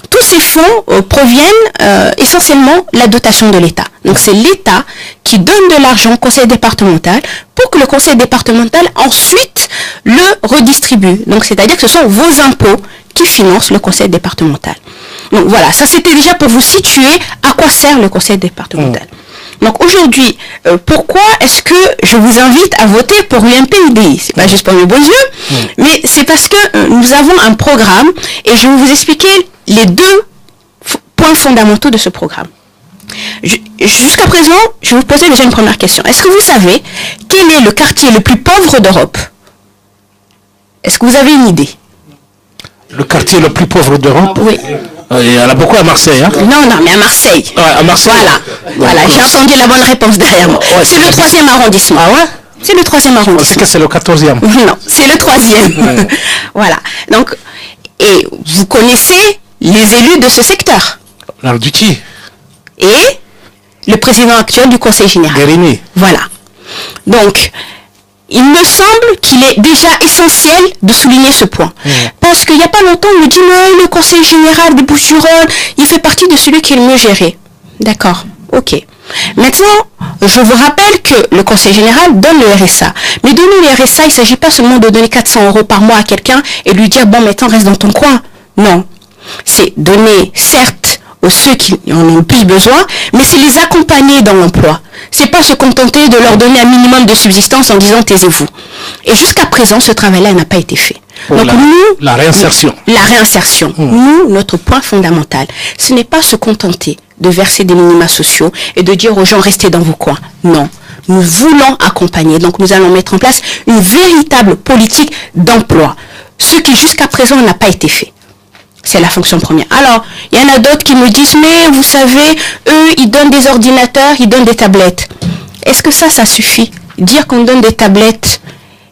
Tous ces fonds proviennent essentiellement de la dotation de l'État. Donc, c'est l'État qui donne de l'argent au conseil départemental pour que le conseil départemental ensuite le redistribue. Donc, c'est-à-dire que ce sont vos impôts qui financent le conseil départemental. Donc voilà, ça c'était déjà pour vous situer à quoi sert le conseil départemental. Donc aujourd'hui, pourquoi est-ce que je vous invite à voter pour UMP-UDI? C'est pas juste pour mes beaux yeux, mais c'est parce que nous avons un programme et je vais vous expliquer les 2 points fondamentaux de ce programme. Jusqu'à présent, je vais vous poser déjà une première question. Est-ce que vous savez quel est le quartier le plus pauvre d'Europe? Est-ce que vous avez une idée? Le quartier le plus pauvre d'Europe? Oui. Il y en a beaucoup à Marseille. Hein? Non, mais à Marseille. À Marseille. Voilà, j'ai entendu la bonne réponse derrière moi. C'est le 3e arrondissement. Ah ouais? C'est le 3e arrondissement. Est-ce que c'est le 14e? Non, c'est le 3e. Voilà. Donc, et vous connaissez les élus de ce secteur. L'arduti. Et le président actuel du conseil général. Guérini. Voilà. Donc, il me semble qu'il est déjà essentiel de souligner ce point. Parce qu'il n'y a pas longtemps, on me dit, mais le conseil général des Bouches-du-Rhône, il fait partie de celui qui est le mieux géré. D'accord, ok. Maintenant, je vous rappelle que le Conseil général donne le RSA. Mais donner le RSA, il ne s'agit pas seulement de donner 400 € par mois à quelqu'un et lui dire, bon, maintenant, reste dans ton coin. Non. C'est donner, certes, aux ceux qui en ont le plus besoin, mais c'est les accompagner dans l'emploi. C'est pas se contenter de leur donner un minimum de subsistance en disant taisez-vous. Et jusqu'à présent, ce travail-là n'a pas été fait. Donc la réinsertion. La réinsertion. Nous, notre point fondamental, ce n'est pas se contenter de verser des minima sociaux et de dire aux gens restez dans vos coins. Non. Nous voulons accompagner. Donc nous allons mettre en place une véritable politique d'emploi. Ce qui jusqu'à présent n'a pas été fait. C'est la fonction première. Alors, il y en a d'autres qui me disent, mais vous savez, eux, ils donnent des ordinateurs, ils donnent des tablettes. Est-ce que ça suffit? Dire qu'on donne des tablettes,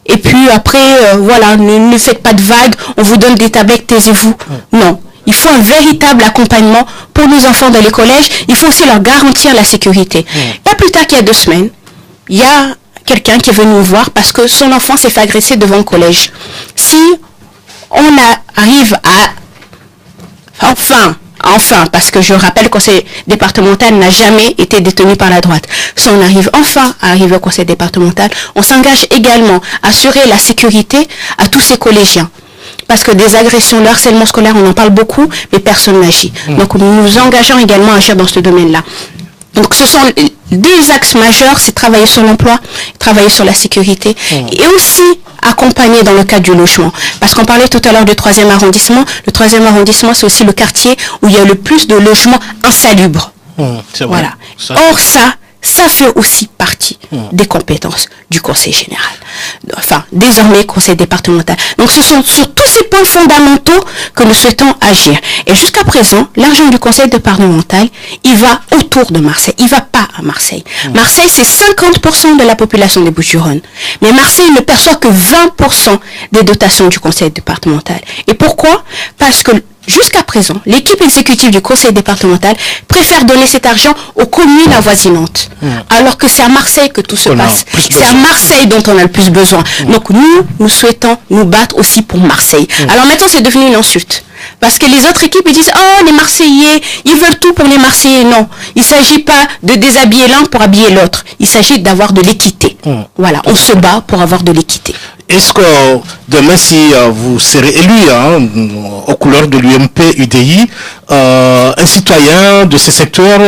et puis après, voilà, ne faites pas de vagues, on vous donne des tablettes, taisez-vous. Non. Il faut un véritable accompagnement pour nos enfants dans les collèges. Il faut aussi leur garantir la sécurité. Pas plus tard qu'il y a 2 semaines, il y a quelqu'un qui est venu me voir parce que son enfant s'est fait agresser devant le collège. Si on arrive à Enfin, parce que je rappelle que le conseil départemental n'a jamais été détenu par la droite. Si on arrive enfin à arriver au conseil départemental, on s'engage également à assurer la sécurité à tous ces collégiens. Parce que des agressions, le harcèlement scolaire, on en parle beaucoup, mais personne n'agit. Donc nous nous engageons également à agir dans ce domaine-là. Donc ce sont des axes majeurs, c'est travailler sur l'emploi, travailler sur la sécurité et aussi accompagner dans le cadre du logement. Parce qu'on parlait tout à l'heure du 3e arrondissement. Le 3e arrondissement, c'est aussi le quartier où il y a le plus de logements insalubres. Voilà. Or ça fait aussi partie des compétences du conseil général. Enfin, désormais conseil départemental. Donc ce sont sur tous ces points fondamentaux que nous souhaitons agir. Et jusqu'à présent, l'argent du conseil départemental, il va autour de Marseille. Il ne va pas à Marseille. Marseille, c'est 50% de la population des Bouches-du-Rhône. Mais Marseille ne perçoit que 20% des dotations du conseil départemental. Et pourquoi? Parce que jusqu'à présent, l'équipe exécutive du conseil départemental préfère donner cet argent aux communes avoisinantes. Alors que c'est à Marseille que tout se passe. C'est à Marseille dont on a le plus besoin. Donc nous souhaitons nous battre aussi pour Marseille. Alors maintenant, c'est devenu une insulte. Parce que les autres équipes ils disent « Oh, les Marseillais, ils veulent tout pour les Marseillais. » Non, il ne s'agit pas de déshabiller l'un pour habiller l'autre. Il s'agit d'avoir de l'équité. Voilà, on se bat pour avoir de l'équité. Est-ce que demain, si vous serez élu aux couleurs de l'UMP UDI, un citoyen de ce secteur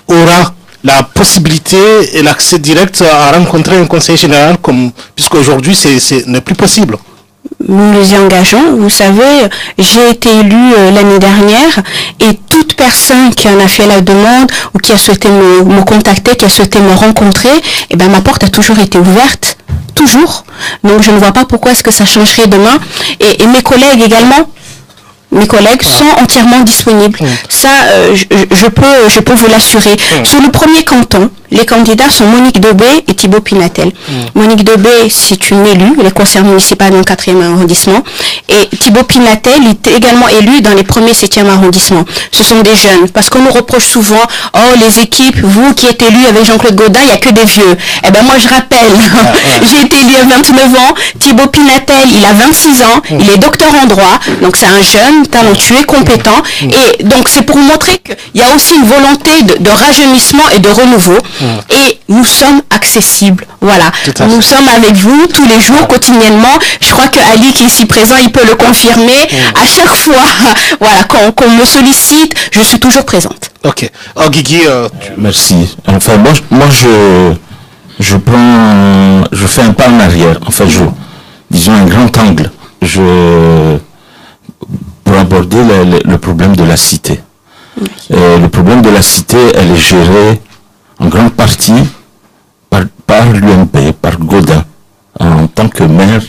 aura la possibilité et l'accès direct à rencontrer un conseiller général, puisque aujourd'hui, ce n'est plus possible? Nous nous y engageons. Vous savez, j'ai été élue l'année dernière et toute personne qui en a fait la demande ou qui a souhaité me contacter, qui a souhaité me rencontrer, eh ben, ma porte a toujours été ouverte. Toujours. Donc je ne vois pas pourquoi est-ce que ça changerait demain. Et mes collègues également. Mes collègues sont entièrement disponibles. Ça, je peux vous l'assurer. Sur le premier canton, les candidats sont Monique Dobé et Thibaut Pinatel. Monique Dobé, c'est une élue, elle est conseillère municipale dans le 4e arrondissement. Et Thibaut Pinatel est également élu dans les 1er et 7e arrondissements. Ce sont des jeunes. Parce qu'on nous reproche souvent, oh, les équipes, vous qui êtes élus avec Jean-Claude Gaudin, il n'y a que des vieux. Eh ben moi, je rappelle, j'ai été élu à 29 ans. Thibaut Pinatel, il a 26 ans. Il est docteur en droit. Donc c'est un jeune, talentueux, compétent. Et donc c'est pour montrer qu'il y a aussi une volonté de rajeunissement et de renouveau. Et nous sommes accessibles. Voilà. Nous sommes avec vous tous les jours, quotidiennement. Je crois que Ali qui est ici présent, il peut le confirmer. À chaque fois, voilà, qu'on me sollicite, je suis toujours présente. Ok. Oh, Guigui, merci. Enfin, moi je fais un pas en arrière. Enfin, disons un grand angle. Pour aborder le problème de la cité. Le problème de la cité, elle est gérée en grande partie par l'UMP, par Gaudin, en tant que maire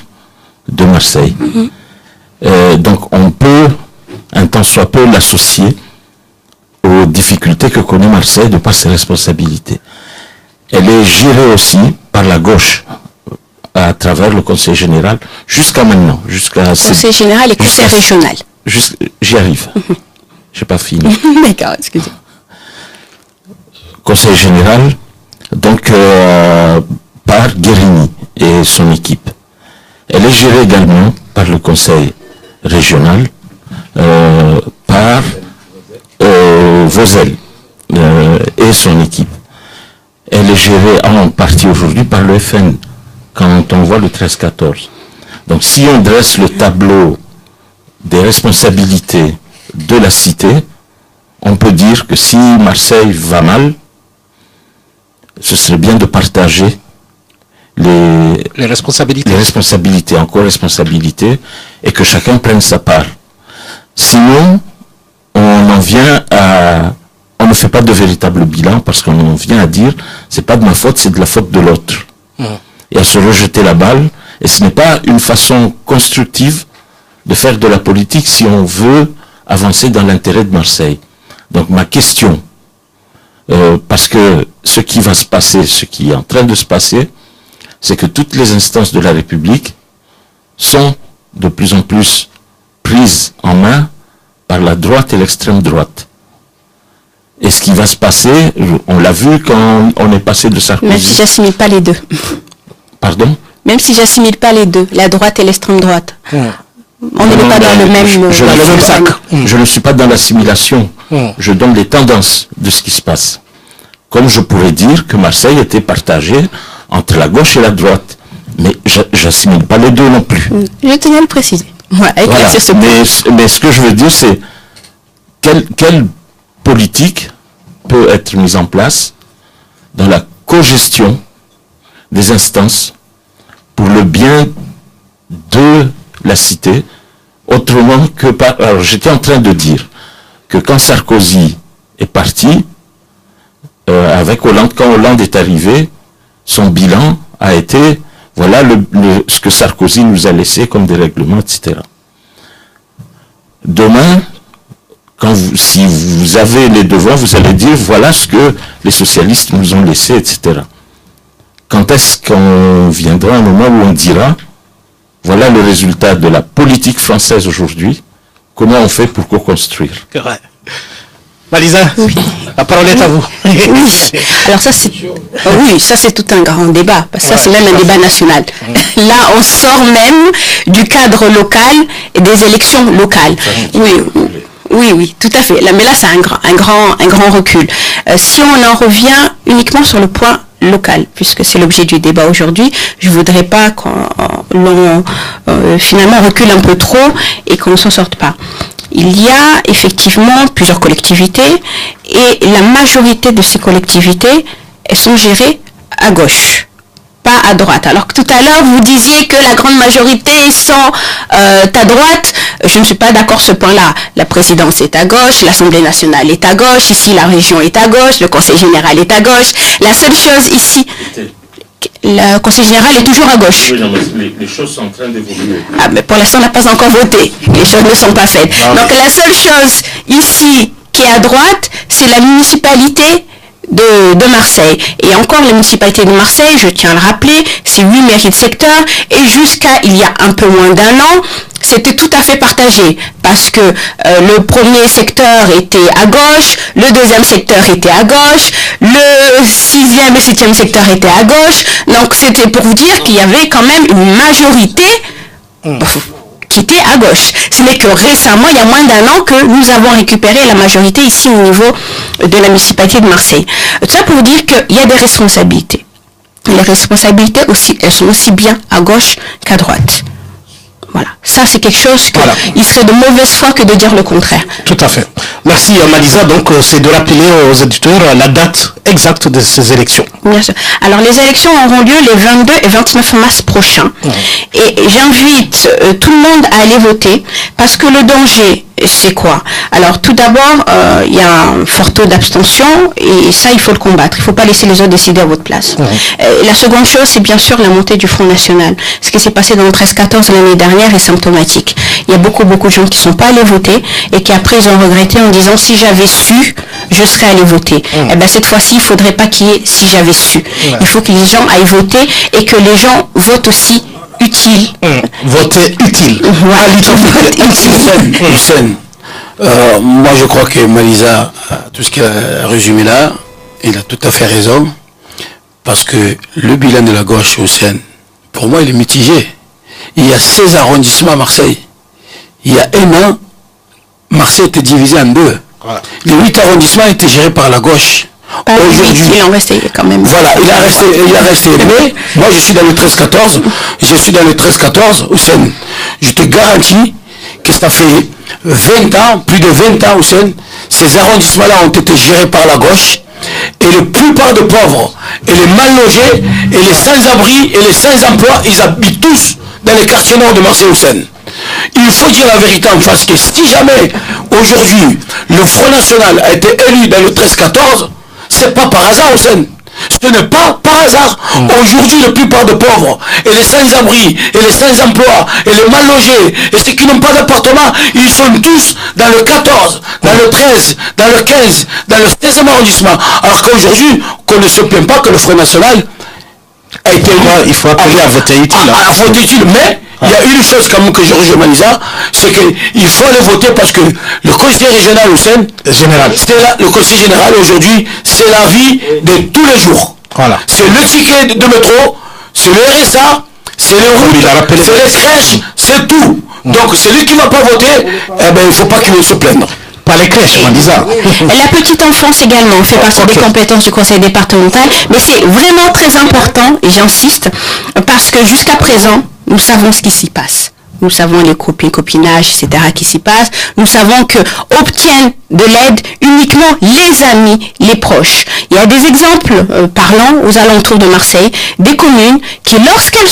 de Marseille. Donc on peut, un temps soit peu, l'associer aux difficultés que connaît Marseille de par ses responsabilités. Elle est gérée aussi par la gauche, à travers le conseil général, jusqu'à maintenant. Conseil général et conseil régional. J'y arrive. J'ai pas fini. D'accord, excusez-moi. Conseil général, donc par Guérini et son équipe. Elle est gérée également par le conseil régional, par Vosel, et son équipe. Elle est gérée en partie aujourd'hui par le FN, quand on voit le 13-14. Donc si on dresse le tableau des responsabilités de la cité, on peut dire que si Marseille va mal, ce serait bien de partager les responsabilités, en co-responsabilité, et que chacun prenne sa part. Sinon, on en vient à... On ne fait pas de véritable bilan parce qu'on en vient à dire c'est pas de ma faute, c'est de la faute de l'autre. Et à se rejeter la balle. Et ce n'est pas une façon constructive de faire de la politique si on veut avancer dans l'intérêt de Marseille. Donc ma question, parce que ce qui va se passer, ce qui est en train de se passer, c'est que toutes les instances de la République sont de plus en plus prises en main par la droite et l'extrême droite. Et ce qui va se passer, on l'a vu quand on est passé de Sarkozy... Même si j'assimile pas les deux. Pardon? Même si j'assimile pas les deux, la droite et l'extrême droite. On n'est pas dans le même sac. Je ne suis pas dans l'assimilation. Je donne les tendances de ce qui se passe. Comme je pourrais dire que Marseille était partagée entre la gauche et la droite. Mais j'assimile pas les deux non plus. Je tenais à le préciser. Voilà. Mais ce que je veux dire, c'est quelle politique peut être mise en place dans la cogestion des instances pour le bien de la cité, autrement que par... Alors j'étais en train de dire que quand Sarkozy est parti, avec Hollande, quand Hollande est arrivé, son bilan a été, voilà ce que Sarkozy nous a laissé comme dérèglement, etc. Demain, si vous avez les devoirs, vous allez dire, voilà ce que les socialistes nous ont laissé, etc. Quand est-ce qu'on viendra un moment où on dira, voilà le résultat de la politique française aujourd'hui, comment on fait pour co-construire? Malisa, oui. La parole est à vous. Oui, alors ça c'est tout un grand débat, parce que ça c'est même un débat national. Là on sort même du cadre local et des élections locales. Oui, tout à fait. Là, mais là c'est un grand recul. Si on en revient uniquement sur le point local, puisque c'est l'objet du débat aujourd'hui, je ne voudrais pas qu'on finalement recule un peu trop et qu'on ne s'en sorte pas. Il y a effectivement plusieurs collectivités et la majorité de ces collectivités, elles sont gérées à gauche, pas à droite. Alors que tout à l'heure, vous disiez que la grande majorité sont à droite. Je ne suis pas d'accord sur ce point-là. La présidence est à gauche, l'Assemblée nationale est à gauche, ici la région est à gauche, le Conseil général est à gauche. La seule chose ici... Le Conseil général est toujours à gauche. Oui, non, mais les choses sont en train d'évoluer. Ah, mais pour l'instant, on n'a pas encore voté. Les choses ne sont pas faites. Donc la seule chose ici qui est à droite, c'est la municipalité de Marseille. Et encore, la municipalité de Marseille, je tiens à le rappeler, c'est 8 mairies de secteur. Et jusqu'à il y a un peu moins d'un an, c'était tout à fait partagé. Parce que le premier secteur était à gauche, le deuxième secteur était à gauche, le 6e et 7e secteur était à gauche. Donc c'était pour vous dire qu'il y avait quand même une majorité qui était à gauche. Ce n'est que récemment, il y a moins d'un an, que nous avons récupéré la majorité ici au niveau de la municipalité de Marseille. Tout ça pour vous dire qu'il y a des responsabilités. Les responsabilités aussi, elles sont aussi bien à gauche qu'à droite. Voilà, ça c'est quelque chose qu'il serait de mauvaise foi que de dire le contraire. Tout à fait. Merci Malisa, donc c'est de rappeler aux éditeurs la date exacte de ces élections. Bien sûr. Alors les élections auront lieu les 22 et 29 mars prochains. Et j'invite tout le monde à aller voter parce que le danger, c'est quoi? Alors tout d'abord, il y a un fort taux d'abstention et ça il faut le combattre. Il ne faut pas laisser les autres décider à votre place. La seconde chose, c'est bien sûr la montée du Front National. Ce qui s'est passé dans le 13-14 l'année dernière est symptomatique. Il y a beaucoup de gens qui ne sont pas allés voter et qui après ils ont regretté en disant si j'avais su, je serais allé voter. Et bien cette fois-ci, il ne faudrait pas qu'il y ait si j'avais su. Il faut que les gens aillent voter et que les gens votent aussi utile. Voter utile. Moi je crois que Malisa, tout ce qu'elle a résumé là, il a tout à fait raison. Parce que le bilan de la gauche au Seine, pour moi il est mitigé. Il y a 16 arrondissements à Marseille. Il y a un an, Marseille était divisé en deux. Les 8 arrondissements étaient gérés par la gauche. Aujourd'hui, il en restait quand même. Voilà, il a resté. Mais moi, je suis dans le 13-14. Hussein, je te garantis que ça fait 20 ans, plus de 20 ans, Hussein, ces arrondissements-là ont été gérés par la gauche. Et la plupart des pauvres, et les mal logés, et les sans-abri, et les sans-emploi, ils habitent tous dans les quartiers nord de Marseille-Hussein. Il faut dire la vérité en face que si jamais, aujourd'hui, le Front National a été élu dans le 13-14, c'est pas par hasard, Hussein. Ce n'est pas par hasard. Aujourd'hui, la plupart des pauvres, et les sans-abri, et les sans-emploi, et les mal logés, et ceux qui n'ont pas d'appartement, ils sont tous dans le 14, dans le 13, dans le 15, dans le 16e arrondissement. Alors qu'aujourd'hui, qu'on ne se plaint pas que le Front National a été élu. Il faut appeler à voter utile. À voter utile, mais il y a une chose quand même que je rejoins Manisa, c'est qu'il faut aller voter parce que le conseil régional Hussein, le conseil général aujourd'hui, c'est la vie de tous les jours. Voilà. C'est le ticket de métro, c'est le RSA, c'est les routes, c'est les crèches, c'est tout. Donc celui qui ne va pas voter, il ne faut pas qu'il se plaigne. Pas les crèches, Manisa. La petite enfance également fait partie des compétences du conseil départemental, mais c'est vraiment très important, et j'insiste, parce que jusqu'à présent, nous savons ce qui s'y passe. Nous savons les copinages, etc. qui s'y passent. Nous savons que obtiennent de l'aide uniquement les amis, les proches. Il y a des exemples parlants aux alentours de Marseille, des communes qui, lorsqu'elles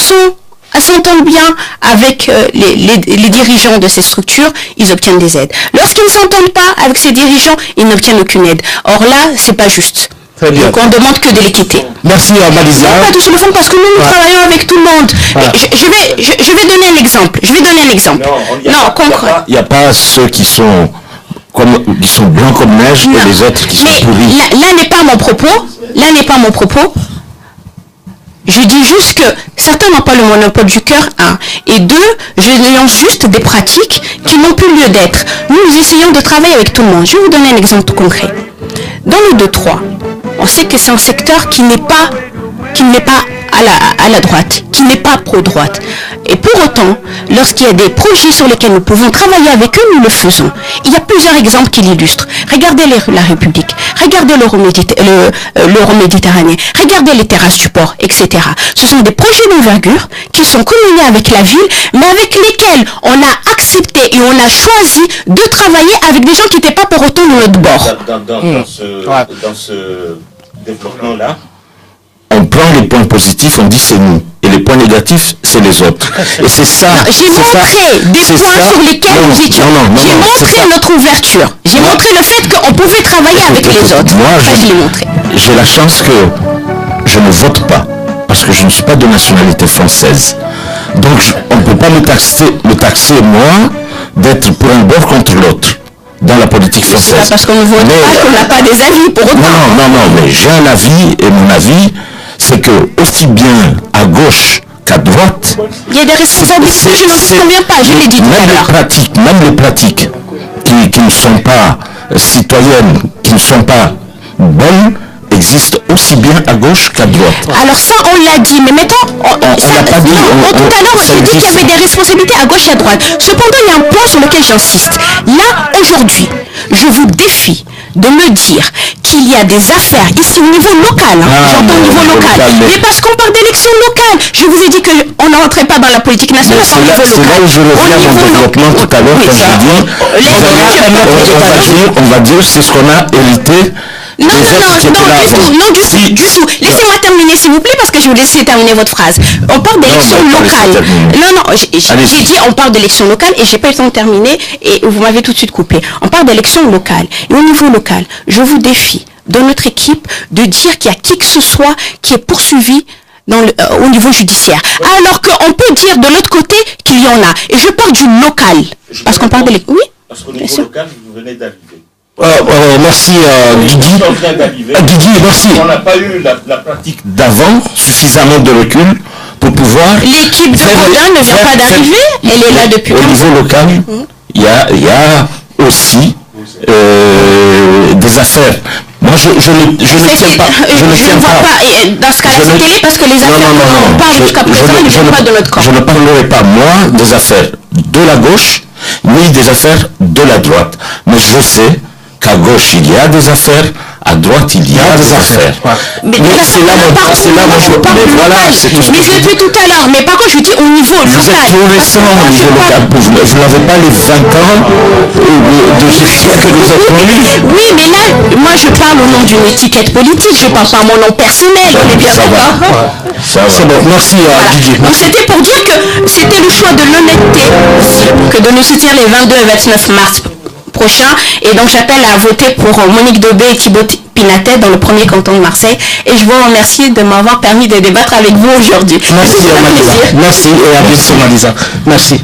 s'entendent bien avec les dirigeants de ces structures, ils obtiennent des aides. Lorsqu'ils ne s'entendent pas avec ces dirigeants, ils n'obtiennent aucune aide. Or là, c'est pas juste. Donc on demande que de l'équité. Merci à Malisa. Non, pas tout sur le fond parce que nous travaillons avec tout le monde. Je vais donner un exemple. Il n'y a pas ceux qui sont blancs comme neige et les autres qui sont pourris. Là n'est pas mon propos. Je dis juste que certains n'ont pas le monopole du cœur, un. Et deux, je dénonce juste des pratiques qui n'ont plus lieu d'être. Nous essayons de travailler avec tout le monde. Je vais vous donner un exemple tout concret. Dans le 2-3, on sait que c'est un secteur qui n'est pas à la droite, qui n'est pas pro-droite. Et pour autant, lorsqu'il y a des projets sur lesquels nous pouvons travailler avec eux, nous le faisons. Il y a plusieurs exemples qui l'illustrent. Regardez la République, regardez l'Euroméditerranée, regardez les terrasses du port, etc. Ce sont des projets d'envergure qui sont communés avec la ville, mais avec lesquels on a accepté et on a choisi de travailler avec des gens qui n'étaient pas pour autant de notre bord. Dans ce développement-là, on prend les points positifs, on dit c'est nous. Et les points négatifs, c'est les autres. Et c'est ça. J'ai montré des points sur lesquels nous étions. J'ai montré notre ouverture. J'ai montré le fait qu'on pouvait travailler avec les autres. Moi, j'ai la chance que je ne vote pas. Parce que je ne suis pas de nationalité française. Donc, on ne peut pas me taxer, moi, d'être pour un bord contre l'autre. Dans la politique française. C'est pas parce qu'on ne vote pas qu'on n'a pas des avis pour autant. Non, mais j'ai un avis, et mon avis, c'est que aussi bien à gauche qu'à droite, il y a des responsabilités que je n'en conviens pas, je l'ai dit tout à l'heure. Même les pratiques qui ne sont pas citoyennes, qui ne sont pas bonnes, existent aussi bien à gauche qu'à droite. Alors ça, on l'a dit, mais mettons, tout à l'heure, j'ai dit qu'il y avait des responsabilités à gauche et à droite. Cependant, il y a un point sur lequel j'insiste. Là, aujourd'hui, je vous défie de me dire qu'il y a des affaires ici au niveau local, j'entends au niveau local, mais parce qu'on parle d'élections locales, je vous ai dit qu'on n'entrait pas dans la politique nationale, c'est là où je reviens à mon développement tout à l'heure, quand je dis, on va dire, c'est ce qu'on a hérité. Non, du tout. Laissez-moi terminer, s'il vous plaît, parce que je vous laisse terminer votre phrase. On parle d'élections locales. J'ai dit on parle d'élections locales et j'ai pas eu le temps de terminer et vous m'avez tout de suite coupé. On parle d'élections locales. Et au niveau local, je vous défie, dans notre équipe, de dire qu'il y a qui que ce soit qui est poursuivi au niveau judiciaire. Alors qu'on peut dire de l'autre côté qu'il y en a. Et je parle du local. Parce qu'on parle d'élections. Oui, parce qu'au niveau local, vous venez d'arriver. Merci Guigui. Guigui, merci. On n'a pas eu la pratique d'avant, suffisamment de recul pour pouvoir... L'équipe de Rodin ne vient pas d'arriver, elle est là depuis... Au niveau local, il y a aussi des affaires. Moi, je ne tiens pas... Je ne vois pas. Dans ce cas-là, c'est télé parce que les affaires dont on parle jusqu'à présent ne viennent pas de notre camp. Je ne parlerai pas, moi, des affaires de la gauche, ni des affaires de la droite. Mais je sais qu'à gauche, il y a des affaires, à à droite, il y a des affaires. Mais c'est là moi je parle local. Mais je l'ai vu tout à l'heure. Mais par contre, je dis au niveau local. Vous êtes trop récent au niveau local. Vous n'avez pas les 20 ans de gestion que nous avons eu. Oui, mais là, moi je parle au nom d'une étiquette politique. Je parle pas à mon nom personnel. On est bien d'accord. C'est bon, merci Didier. Donc c'était pour dire que c'était le choix de l'honnêteté que de nous soutenir les 22 et 29 mars prochains. Et donc j'appelle à voter pour Monique Dobé et Thibaut Pinatet dans le premier canton de Marseille. Et je vous remercie de m'avoir permis de débattre avec vous aujourd'hui. Merci Malisa. Merci et à bientôt Malisa. Merci.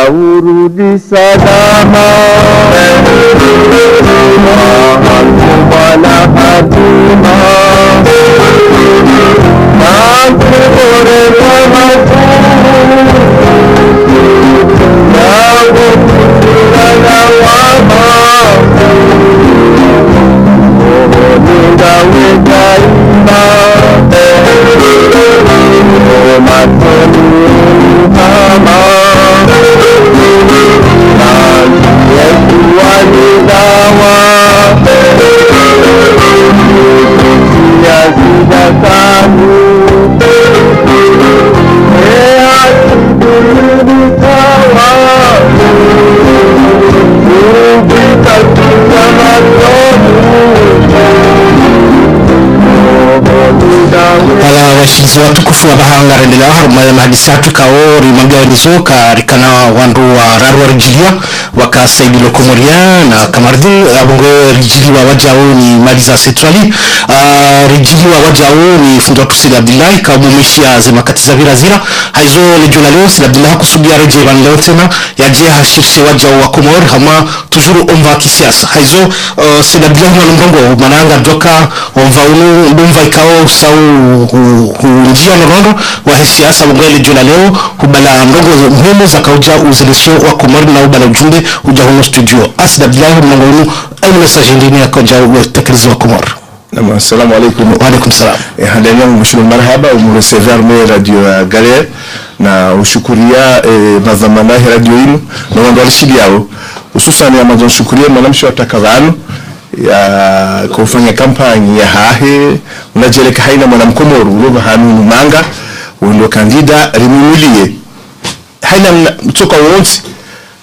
urudi salama Bwana hatima Nakure kama Nago kutirana wama Ninga wegaima Matoni kama Yesu wanidawa Kutia zida zangu Ea kidulini kawa Kupita kisa matoni ala washizi watukufu wa bahanga rendela harumaya mahadisi kaori magarizo karikana wandu wa raru rijilia waka saidi lokomoria na kamardin abongo rijiliwa wajao ni maliza setrali rijiliwa wajao ni fundo tusili Abdullahi kaumumishia zemakati za virazira haizo lejula leo sila Abdullahi kusudia reje van leo tena yaje hashirse wajao wa komori hama tujuru omva kisiasa haizo sila Abdullahi malumbongo mananga doka omva unu lumva ikao sau njia norondo wa siasa bungele jula leo hubala ndongo muhimu za kauja uzilisho wa komori na ubala ujumbe uja huno studio asida Abdullahi mnango unu aini message ndini ya kauja utekelizi wa komori. Assalamu alaikum. Wa alaikum salam. Hadania mheshimiwa marhaba umurecevoir me radio Galère na ushukuria mazamana radio inu na wando alishidi yao hususan ya mazon shukuria mwanamshi watakavano ya kufanya kampani ya hahe unajeleka haina mwanamkomoru uloba hanunu manga ulo kandida rimunulie haina mtoka wonsi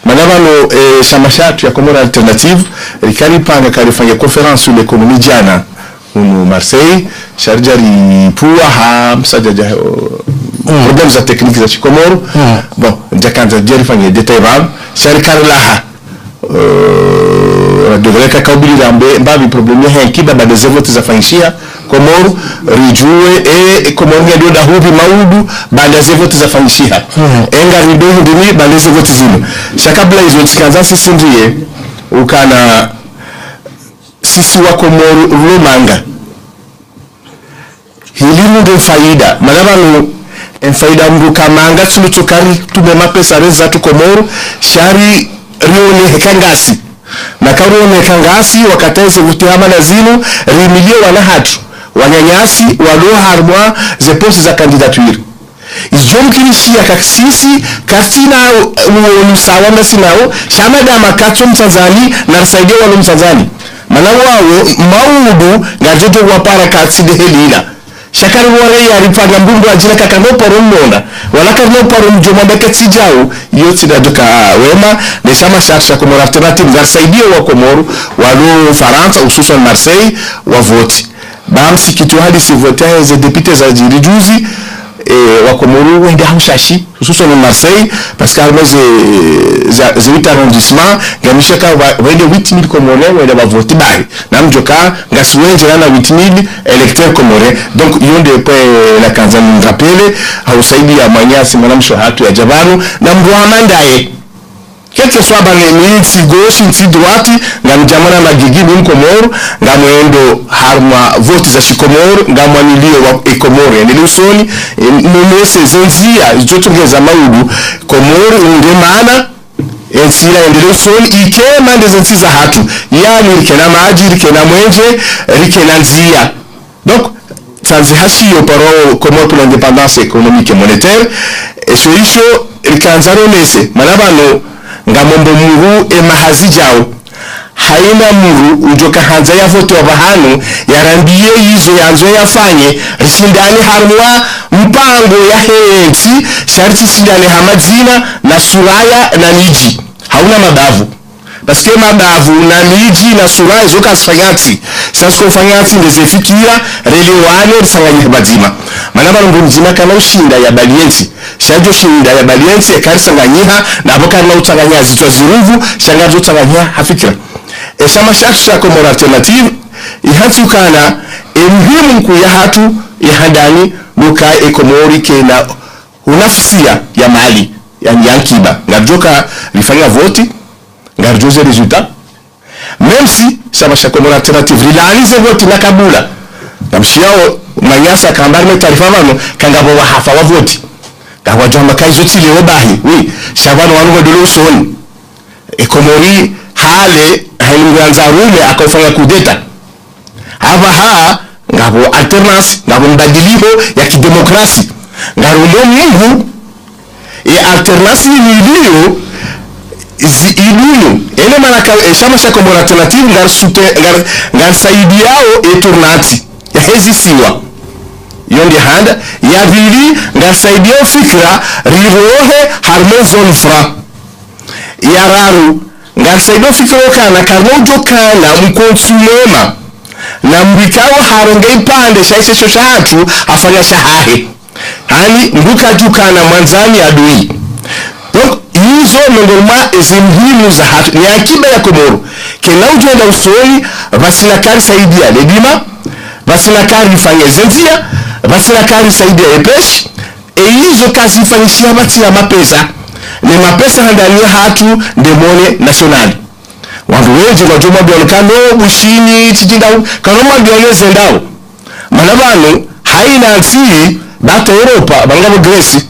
manabano shamashatu ya Komoro Alternative rikari panga karifanya conference sur l'économie jana unu Marseille sharjari puwa ha msajaja problème za technique za Komoro bon njakanza jeri fanya detail bam sharikari laha dogeleka kaubili mbavi problemi henkiba bade zevote za fanyishia Komoro rijue Komoro ngedo da hubi maudu bade zevote za fanyishia enga rido ndimi bade zevote zino shakabla hizo tikanza sisi ndiye ukana sisi wa Komoro Rumanga hilimu ndo faida manabanu faida mbu kamanga tulutukari tumema pesa reza tu Komoro shari rione hekangasi na karuone hekangasi wakateze vutihama na zinu rimilio wanahatu wanyanyasi waloha harmwa zeposi za kandidatwiri izomkinishia kaksisi katina uonusawa na sinao shamada makatso mtanzani na rasaidia walo mtanzani mana wawo maudu ngajoto wapara katside helina shakari wore yari panga mbundu ajina kakano paro mona wala kakano paro mjoma beke tijao yoti da duka wema de chama chacha como alternative ngar saidia wa Komoru walo Faransa hususan Marseille wa vote bamsi kitu hadi si vote za députés za jirijuzi wa Komoru wende haushashi hususan Marseille parce que almaz ze 8 arrondissement gamishaka wende 8000 Comoriens wende ba vote bari namjoka ngasiwenje na 8000 électeurs comoriens donc yonde pe la kanzani rappele hausaidi ya manyasi mwanamsho hatu ya jabanu na mruamandaye quel que soit baneni si gauche si droite ngamjamana magigi bin Komoru ngamwendo harma vote za shikomoro ngamwanilio wa Komoro ni lusoni nomese zenzia zotugeza maudu Komoro ngemana ensila endele usoni ikema ndeze za hatu yani rikena maji rikena mwenje rikena nzia donc sanzi hashiyo paro Komoro pour l'indépendance économique et monétaire et soisho rikanzaro nese manabano ngamombo muru emahazi jao haina muru ujoka hanza ya voto abahanu yarambiye yizo yanzo yafanye risindani harwa mpango ya hensi sharti sindani hamadzina na suraya na miji hauna madavu parce que madavu na miji na suraya zoka sfanyati sasa kufanyati ndezefikira relewane risanganyika bazima manaba ngumzima kana ushinda ya baliensi shajo shinda ya baliensi ekarisanganyiha nabo kana utanganya zitwa ziruvu shangazo utanganya hafikira eshama shakisha como alternative ihanti ukana muhimu kuya hatu ihandani muka Komori kena unafisia ya mali yani yankiba ngajoka lifanya vote ngarjoze resultat même si shama shaka como alternative rilalize vote na kabula namshiao manyasa kambarme taarifa vano kangabo wa hafa wa vote gawajwa makaizo tile obahi oui shabano wanu dolo soni Komori hale haimganza rume akafanya kudeta hapa ngabo alternance ngabo mbadiliko ya kidemokrasi ngarumo Mungu alternance nilio iluyo ene manaka chama cha Komoro alternative ngar saidiao eturnati ya hezisiwa yonde handa ya vili ngar saidiao fikra rirohe harmezon fra ya raru ngar saidiao fikra kana karnojo kana mkonsumema na mbikawa harongei pande shaishe shoshatu afanya shahahe hani mbuka jukana mwanzani adui donc hizo mengoma ezimhimu za hatu ni akiba ya Komoro kena ujenda usoni basina kari saidia ledima basina kari fanya zenzia basina kari saidia epesh hizo kazi fanyishia bati ya mapesa ni mapesa handani hatu demone nationali wandu weje kwa juma bionekano bushini tijinda kanoma bioneze ndao manabano haina asili bata Europa bangabo Greece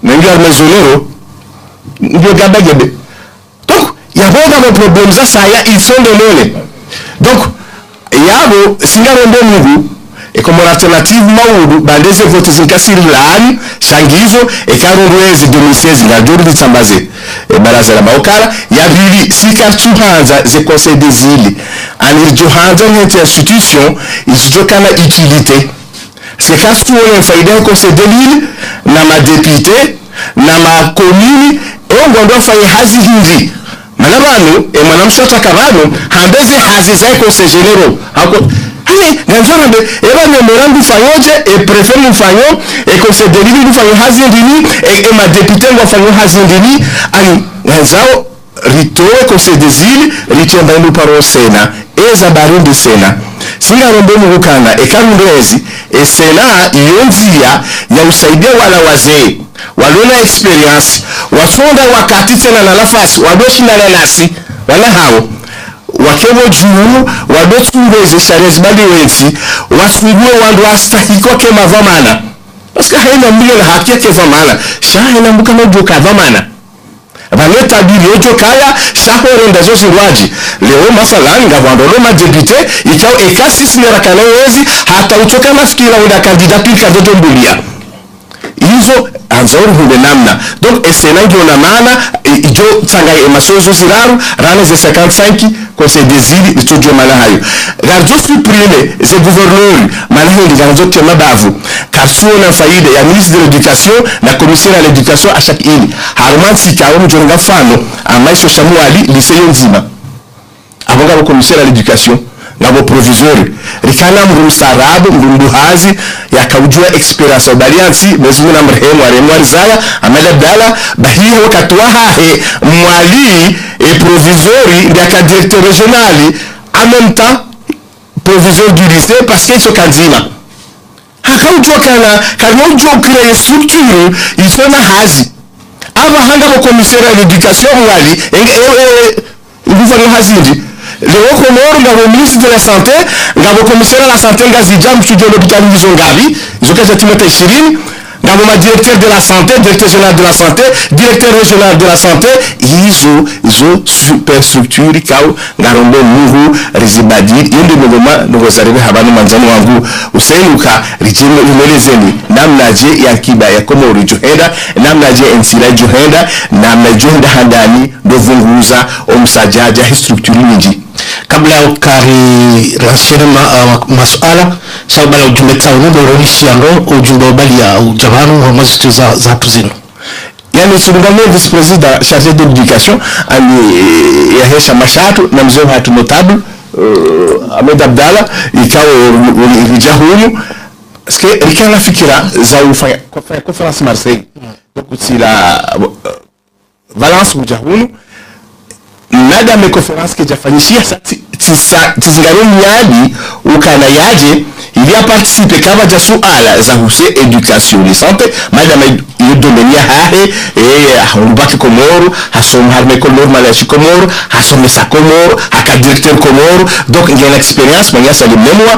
nengi armezonero ndio gabagebe donc yaboga mo problem za saya isonde mole donc yabo singarombe Mungu Komoro alternative maudu bandeze vote zinkasiri laani shangizo ekarondwezi 2016 ngajuri litsambaze baraza la maokala ya vili sikartuhanza ze conseil des îles ani johanza ngete institution isijokana utilité c'est parce que on faida au conseil des îles na ma député na ma commune ongo ndo fanya hazi hindi manabano mwanamshota kabano hambeze hazi za conseil généraux hako hani ganjorande eba memorandu fayoje préfet mfanyo conseil des îles mfanyo hazi ndini ma député mfanyo hazi ndini ani ngazao ritoe conseil des îles ritemba ndo paro sena eza barundi sena singa rombe mukana ekarundezi sena yonzia ya usaidia wala wazee walona experience wasonda wakati tena na nafasi wadoshinda na nasi wala hao wakebo juu wadotumbeze sharezi bali wenzi wasungue wandu astahiko kema vamana parce que haina mbile na haki yake vamana shahina mbukana joka vamana vaneta bili ojo kaya shahore ndazo zirwaji leo masalani ngavandolo madepite ikao ekasi sinera kana wezi hata utoka mafikira unda kandidati kadoto mbulia hizo anzauri hunde namna donc esena ngiona maana ijo tsanga masozo ziraru rana ze 55 conseil des îles itojo mala hayo garjo supprimer ze gouverneur mala hindi garjo tema bavu karsuona faida ya ministre de l'éducation na commissaire à l'éducation à chaque île harman sikawo mjonga fano amaisho shamuali lycée nzima aboga bo commissaire à l'éducation ngabo proviseur rikana mrumsarabu mrumbuhazi yakaujua experience baliansi mezmuna mrehemu aremwari zaya amala dala bahiye wakati wahahe mwali proviseur ndaka directeur régional en même temps proviseur du lycée parce que c'est kanzima hakaujua kana créer structure isona hazi aba hanga bo commissaire à l'éducation mwali ngufanya hazindi le Comore ngabo ministre de la santé ngabo commissaire à la santé ngazija mchujo l'hôpital Nizongabi izokaza timota 20 ngabo ma directeur de la santé directeur général de la santé directeur régional de la santé izo super structure kao ngarombe mungu rizibadir yende ngoma ngozarebe habanu manzano wangu usainuka rijime umelezeni namnaje ya kiba ya Comore johenda namnaje ensira johenda namna johenda handani ndovunguza omsajaja structure nyingi kabla ya ukari rasherema masuala sababu ujumbe tsaunu doronishi yango ujumbe bali ya ujabanu wa mazitu za tuzino yani surungame vice président chargé de l'éducation ani yahesha mashatu na mzee hatu notable Ahmed Abdalla ikao rijahunu ske rikana fikira za ufanya conference Marseille donc si la Valence ujahunu nada me conference ke jafanyishia tizingare miadi ukana yaje il a participé kama jasuala za huse education ni santé madame yodomenia hahe hulubaki Komoro hasom harme Komoro malashi Komoro hasom sa Komoro haka directeur Komoro donc il y a l'expérience mais il y a sa mémoire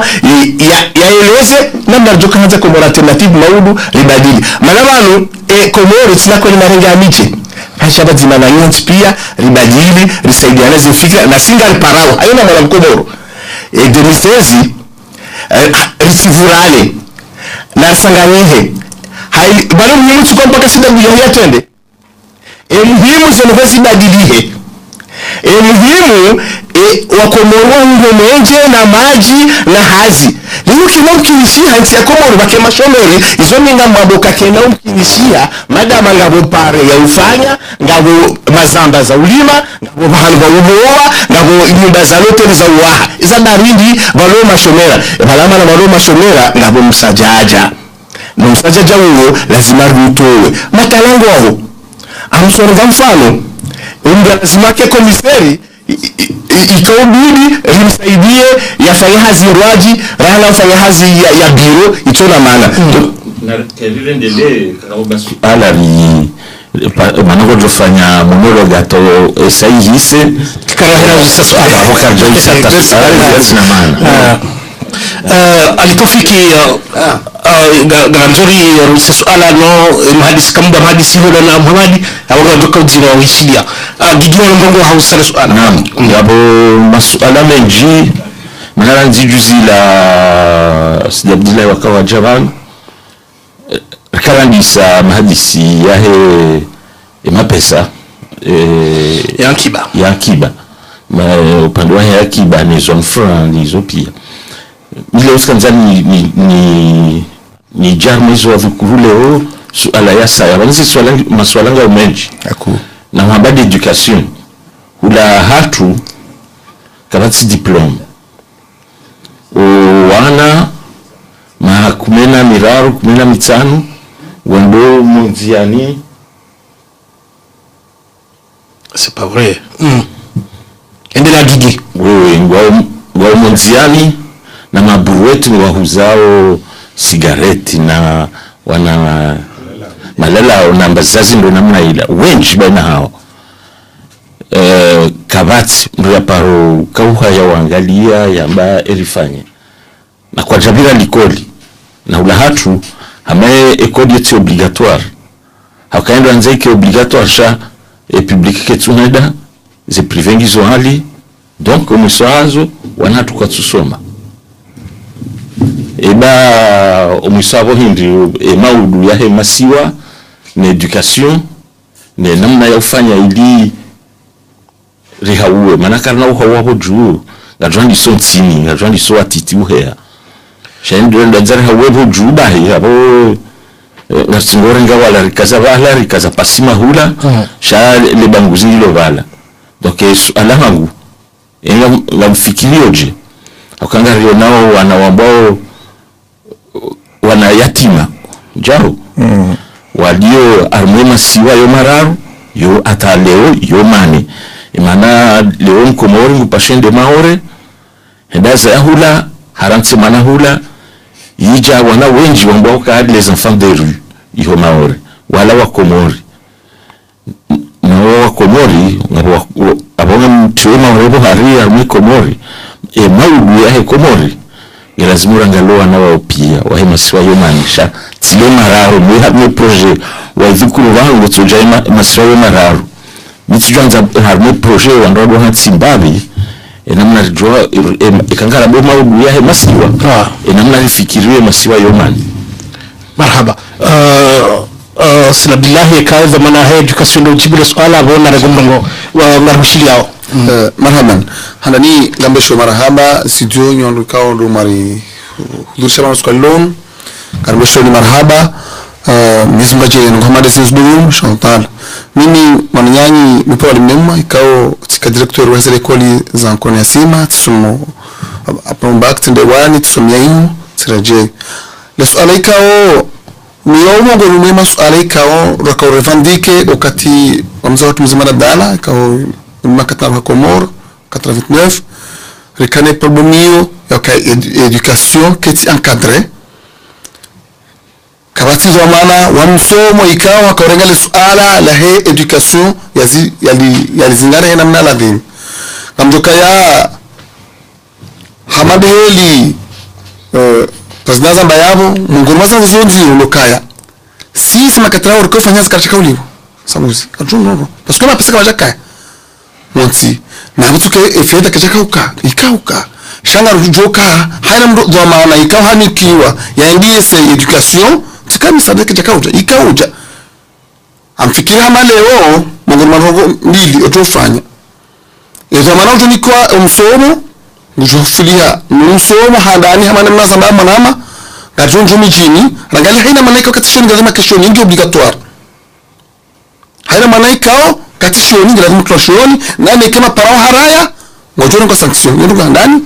ya eleze namna joka hanza Komoro alternative maudu ribadili manamanu Komoro tinako ni marenga amiche hashaba zimana nyonti pia ribadili risaidiana zifikira na singali parao hayona mwana Komoro demitezi risivurale na sanganihe hai bado muhimu chukua mpaka sida milioni twende muhimu zenowe zibadilihe muhimu wakomorwa ngomenge na maji na hazi lino kina ukilishia hansi ya Komoro bake mashomeri izo minga mwaboka kena ukilishia madama ngabo pare ya ufanya ngabo mazamba za ulima ngabo bahanu ba uboa ngabo nyumba za hoteli za uwaha iza darindi balo mashomera balama na balo mashomera ngabo msajaja na msajaja huo lazima rutowe matalango wao amsonga mfano unga lazima ke komiseri ikaubidi rimsaidie yafanya hazi rwaji rana ufanya hazi ya biro itona maana na kevile ndele kaoba suala ni manoko jofanya monologue ato saihise karahera sasa wakaja sasa na maana alitofiki ganzuri rusa suala no mhadisi kamba mhadisi hola na Muhammad awaga doka uzima wishidia gigiwa mbongo hausala suala naam yabo masuala menji manara nzijuzi la sidabdila wakawa jaban karandisa mhadisi yahe mapesa yakiba upande wa yakiba ni zone franc hizo pia ile uskanzani ni jarmo hizo wavukuruleo suala ya saya wanzi maswala nga umenji na mabadi education hula hatu kabati diploma wana makumena miraru kumena mitano wendo munziani c'est pas vrai endela gigi wewe ngwa munziani na maburueti ni wahuzao sigareti na wana malala na mbazazi ndo namna ila wengi baina hao kabati mria paro kauha ya wangalia yamba elifanye na kwa jabira likoli na ulahatu hamae ekodi yeti obligatoire hakaendo anzeke obligatoire sha public ketuneda ze privé ngizo hali donc omusazo wanatu kwa tusoma eba omusabo hindi maudu ya masiwa na education na namna ya ufanya ili rihauwe manaka na uhawa juu ngajwa ndiso ntini ngajwa ndiso atiti uhea shendo ndazari hawe juu bahi abo ngasingore ngawala rikaza pasima hula sha le banguzilo vala donc alamangu ngamfikirioje ukangario nao wana ambao wana yatima jao walio armema siwa yo mararu yo ataleo yo mane imana leo mkomori mpashende maore hendaza hula haranti mana hula yija wana wengi ambao ka les enfants de rue yo maore wala wa komori na wa komori abonga mtuema wabo hari arme komori maudu ya komori lazima ngaloa na wao pia wahema siwa yo manisha tile mararo mwe projet wa zikuru wangu tujema masiwa mararo nitujanja harme projet wa ndo hatsimbabi namna rijua ikangara bo maudu ya masiwa namna rifikirie masiwa yo mani marhaba sila billahi kaza mana education do jibile swala bona regombo wa marushili yao marhaban hanani gambesho marhaba studio nyondo kao ndo mari hudurisha bana skalon gambesho ni marhaba nizumba je Muhammad Sisbum Chantal mimi manyanyi nipo alimnema ikao tika director wa zile koli za nkoni ya sima tsumo apombact ndewani tsumya inu tiraje le swala ikao miyomo go lumema swala ikao rakao revendique wakati wamza watu mzima dala ikao makataba Comore 89 recane problème ya éducation qui est encadrée kabati za maana wa msomo ikawa kaurengale suala la he education yalizingara namna la dini kamjoka ya Hamad Heli president Zamba yabo mungurumasa zonzi lokaya sisi makatara uriko fanya katika ulivo samuzi kajuno parce que ma pesa kama jakaya monti na mtuke efeda kachaka ikauka shanga rujoka haina ndo maana ikawa hanikiwa ya ndiye education tikami sadaka chakauja ikauja amfikira hama leo mungu mbili otofanya ezo maana utonikwa umsomo ngujofulia umsomo handani hama namna zamba manama gajonjo mijini rangali haina maana ikawa katishoni lazima keshoni ndio obligatoire haina maana ikawa katishoni ndio lazima klashoni nani kama parao haraya ngojoni kwa sanction ndio ndani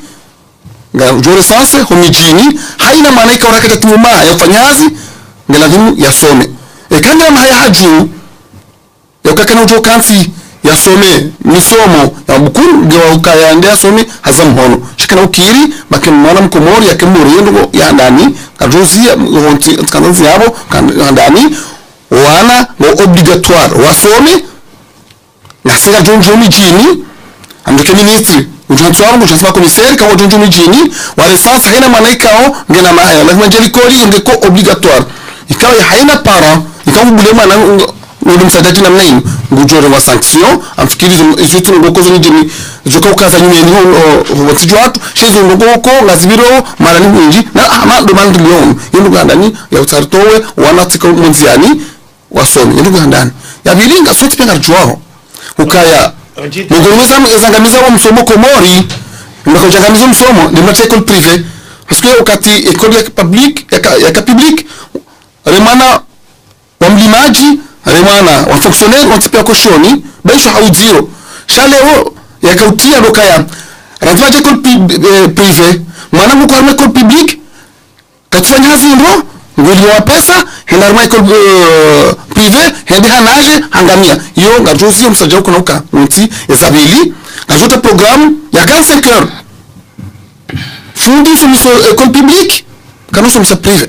ngajore sanse homijini haina maana ikawa rakata tuma ya fanyazi ngelazimu yasome ekanga mahaya haju yakakana utokansi yasome misomo ya bukuru ngewa ukaya ndia some hazam hono shikana ukiri bakin mwana mkomori ya kemuri ndo ya ndani kadozia honti kanozi yabo ndani wana no obligatoire wasome na sera jonjo mijini amdoke ministri ujantswaro mujasma commissaire ka jonjo mijini wale sasa haina maana ikao ngena mahaya lazima njeli kori ngeko obligatoire ikawa haina para ikawa bulema na ndio msadaji namna hiyo ngujore wa sanction amfikiri izutu ngoko zonjini joka ukaza nyume ni watiju watu shezo ngoko ngazibiro mara ni mwingi na ama ndo mandu leo yendo gandani ya utartowe wanatika munziani wasome yendo gandani ya bilinga sote penga rjuao ukaya ngomeza mzangamiza wa msomo Komori ndiko jangamiza msomo ni mate école privée parce que wakati école ya public remana wa mlimaji remana wa fonctionnaire wa tipe koshoni baisho hauziro shaleo yakautia dokaya radwaje école privée mwana mko arme école publique katufanya hazindo ngoli wa pesa henda arme école privée hende hanaje hangamia yo ngajozi msaja uko nauka nti ezabili ngajota programme ya 45 heures fundi somiso école publique kanu somisa privé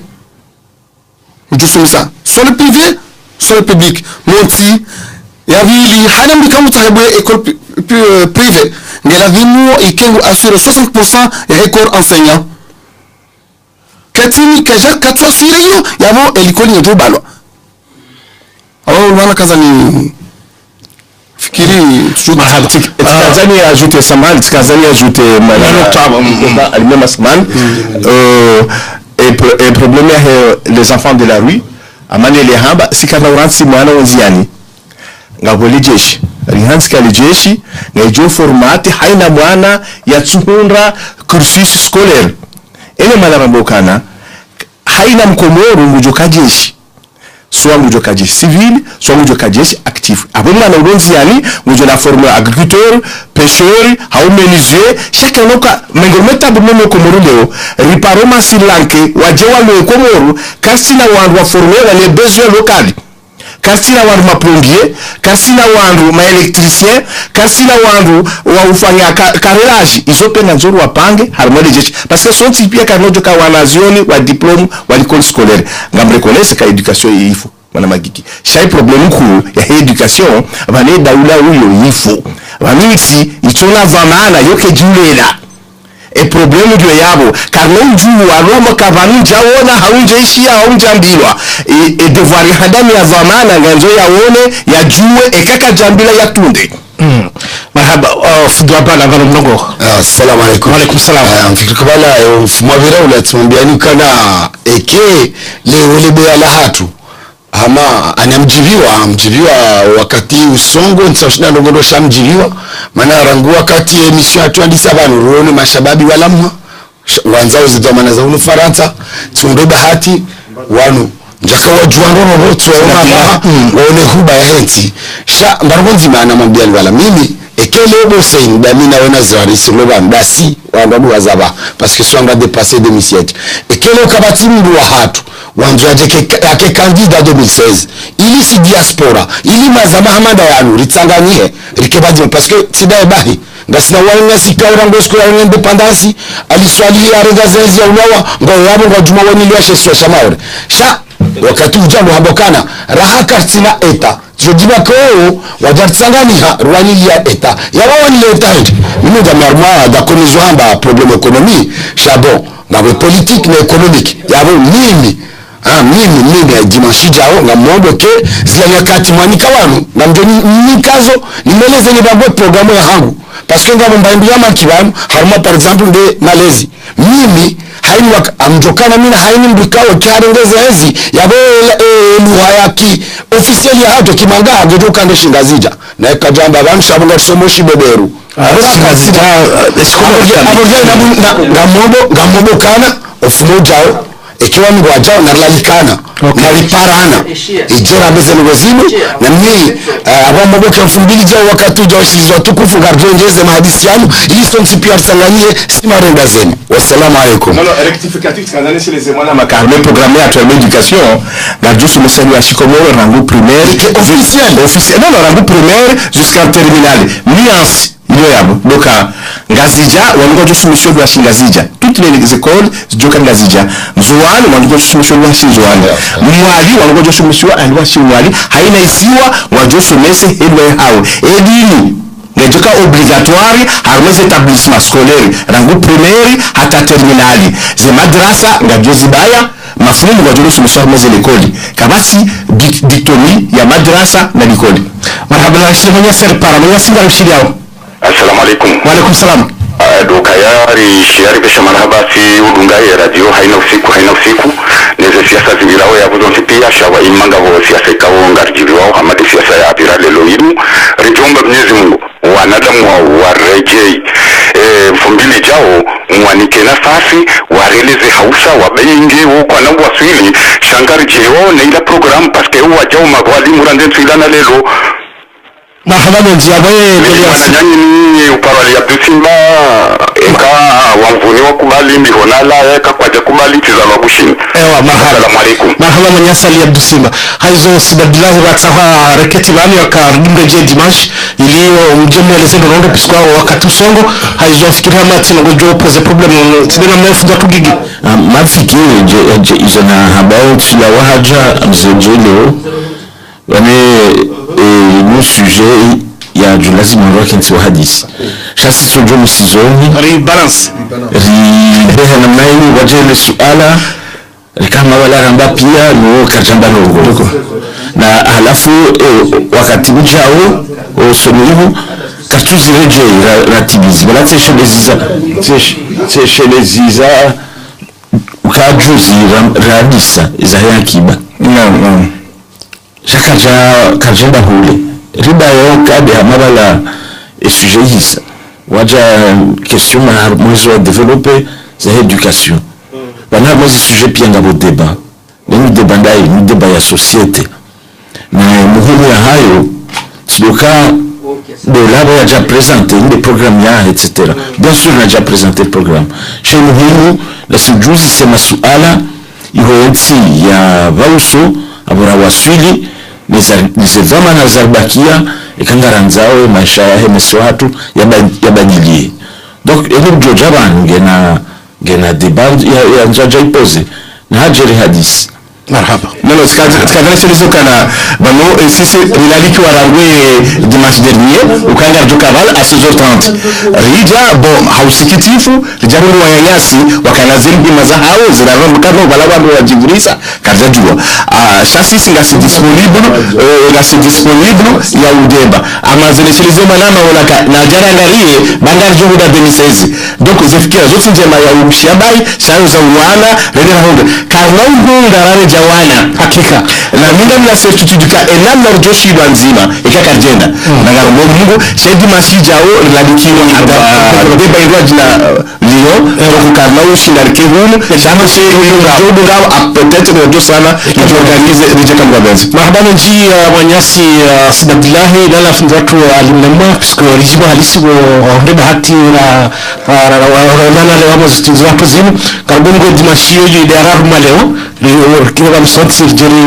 je suis ça soit le privé soit le public monti ya vili hana mbikamu tahebu école privée ngela vimu ikengu assurer 60% ya école enseignant katini kaja katwa sire yo yabo elikoli ndio balwa awo wana kaza ni fikiri Tanzania ajouter Samal Tanzania ajouter Malala alimema Samal et problème les enfants de la rue amanele hamba sikana uransi mwana onziani ngabole jeshi rihansi kali jeshi ngaijo formati haina mwana ya tsuhunda cursus scolaire ene malarambokana haina mkomoru ngujoka jeshi soit ngujoka jeshi civil soit ngujoka jeshi actif abo mwana onziani ngujo la former agriculteur pêcheur hau menuisier chacun noka mengormeta bumomo komoru leo riparoma silanke wajewa lo komoru kasina wandu wa former les besoins locaux kasina wandu maplombier kasina wandu maélectricien kasina wandu wa ufanya carrelage izope na nzuru wapange harmoni jeshi parce que son type ka nojo ka wanazioni wa diplôme wa l'école scolaire ngamre connaître ka éducation ifo wana magiki chai problème ku ya éducation bane daula uyo ifo bamiti itona vamana yoke julela e problème dio yabo karno juu aloma kavani jaona haunjeishia haunjambilwa e devoir hadami ya vamana nganzo yaone ya juwe ekaka jambila ya tunde marhaba fudwa bala ngalo mnogo assalamu alaykum wa alaykum salam mfikiri kabala mfumavira ule tumambiani kana eke le be ala hatu ama anamjiviwa wakati usongo nsashina longondo shamjiviwa maana rangu wakati emission atwandisa banu rone mashababi walamwa wanzao zidomana za unu Faransa tumbe bahati wanu njaka wajuanrono roto waone huba ya henti sha mbaronzi maana mambiali wala mimi ekele bosein damina wana zari siloba ndasi wandabu wazaba parce que swanga dépasser 2007 ekele ukabati mdu wa hatu wanzu yake candidat 2016 ili si diaspora ili mazama hamada yanu ritanganyie rikebaji parce que sidae bahi ngasina wanya sikaura ngosko ya independence aliswali ya regazezi ya unawa ngo yabo ngo juma wani liwashe swa shamaure sha wakati ujambo habokana raha kartina eta jojiba ko wajartsanganiha rwani ya eta yawa wani eta mimi jamarma da komizo hamba problème économie chabon na politique na économique yabo mimi mimi dimanche jao na mwombo ke zila nyakati mwanika wanu na mjoni nikazo nimeleze ni bagwe programu ya hangu parce que ngabo mbaimbi ya makibanu haruma par exemple de malezi mimi haini amjokana mina haini mbikao kiari ngeze hezi yabo luha yaki officiel ya hato kimanga agejoka ndo shingazija na ekajamba banu shabunga somoshi beberu shingazija ngamobo kana ofumo jao ikiwa mgo wajao na lalikana na riparana ijera beze lugozimo na mii abamoboke mfumbili jao wakati ujao shizwa tukufu gardionjeze mahadisi yanu ilisto msipi arsanganie sima renda zeni wassalamu alaikum rectificatif kanane si les émois na macarme programmé à travers l'éducation gardio sous le salut à Chikomoro rango primaire officiel non rango primaire jusqu'en terminale nuance iyo yabo doka ngazija wango jo soumission de shingazija toutes les écoles joka ngazija mzuwani wango jo soumission de shingazija mwali wango jo soumission alwa shingwali haina isiwa wajo somese edwe hao edini ngejoka obligatoire harmez établissement scolaire rango primaire hata terminale ze madrasa ngajo zibaya mafumu ngajo soumission harmez l'école kabasi dictomi ya madrasa na l'école marhaba na shimanya ser para manya singa mshiriao. Assalamu alaikum. Wa alaikum salam. Doka yari besha marhaba si udunga ya radio haina usiku neze siasa zibirawo ya buzo pia shawa imanga ho siasa kawo ngarjiriwa hamadi siasa ya abira lelo yinu rijomba Mwenyezi Mungu wanadamu wa rejei mfumbili jao mwanike nafasi wareleze hausha wabeinge kwa nabu waswili shangari jeo na ila program paske huwa jao magwali murande twilana lelo marhaba menzi abaye nyanyi ni uparwali ya Simba eka wamvuni wa kubali mbihonala eka kwaja kubali tizama bushini ewa marhaba. Assalamu alaikum. Marhaba manyasali ya Simba haizo sibadilahi watsaha reketi bani wakarudimbe je dimanche iliyo mjemweleze ndondo piskwa wakati usongo haizo fikiri hama tina gojo pose problem tibena mnefu da tugigi mafikiri je izana habao tila wahaja mzejele wane no sujet ya julazi mwaro kinti wa hadisi shasi sojo msizoni balance beha na maini wajele suala kama wala ramba pia no kajamba nongo na halafu wakati ujao somihu kartuzi reje ratibizi bala tesheleziza ukajuzi radisa za yakiba naam kajenda hule riba yo kadi hamabala sujet hisa waja question ma mwezi wa développer za éducation bana mwezi sujet pia ngabo débat ni débat ndai ni débat ya société na muhimu ya hayo tudoka de là on a déjà présenté des programmes ya etc. Bien sûr on a déjà présenté le programme chez muhimu la sujuzi sema suala ihoensi ya vauso abora waswili nizevama na zarbakia ikangaranzao maisha ya hemesi watu yabadilie donc ene mjoja bantu gena deband ya njaja ipoze na hajeri hadisi marhaba nalo skadana selizo kana bano sisi rilali kwa rangwe dimanche dernier ukanga jokaval à 16h30 rija bon hausikitifu rijabu wa yanyasi wakanazili bima za hao zinarongo kama balaba wa jibrisa kaza jua chassis ngasi disponible ngasi disponible ya udeba ama zile selizo manama wala na jara ngarie bangar juhu da denisezi donc zefikira zote njema ya umshabai shayo za uwana rega honda karna ungonga rare jawana hakika na minga mna certitude ka enamna rojoshi banzima ikakarjenda na ngaro mungu shedi masijao ladikiwa ada deba indwa jina lio ko karna ushinda kehunu chama shedo jodo ngao peut-être ne do sana organize rijeka mbabenzi marhabani nji wanyasi sidabdillahi lala fundatu alimnama puisque rijibu halisi wo ndeba hati na nana leo mo studio hapo zinu karbongo dimashio yu idara maleo kiwa msonti jeri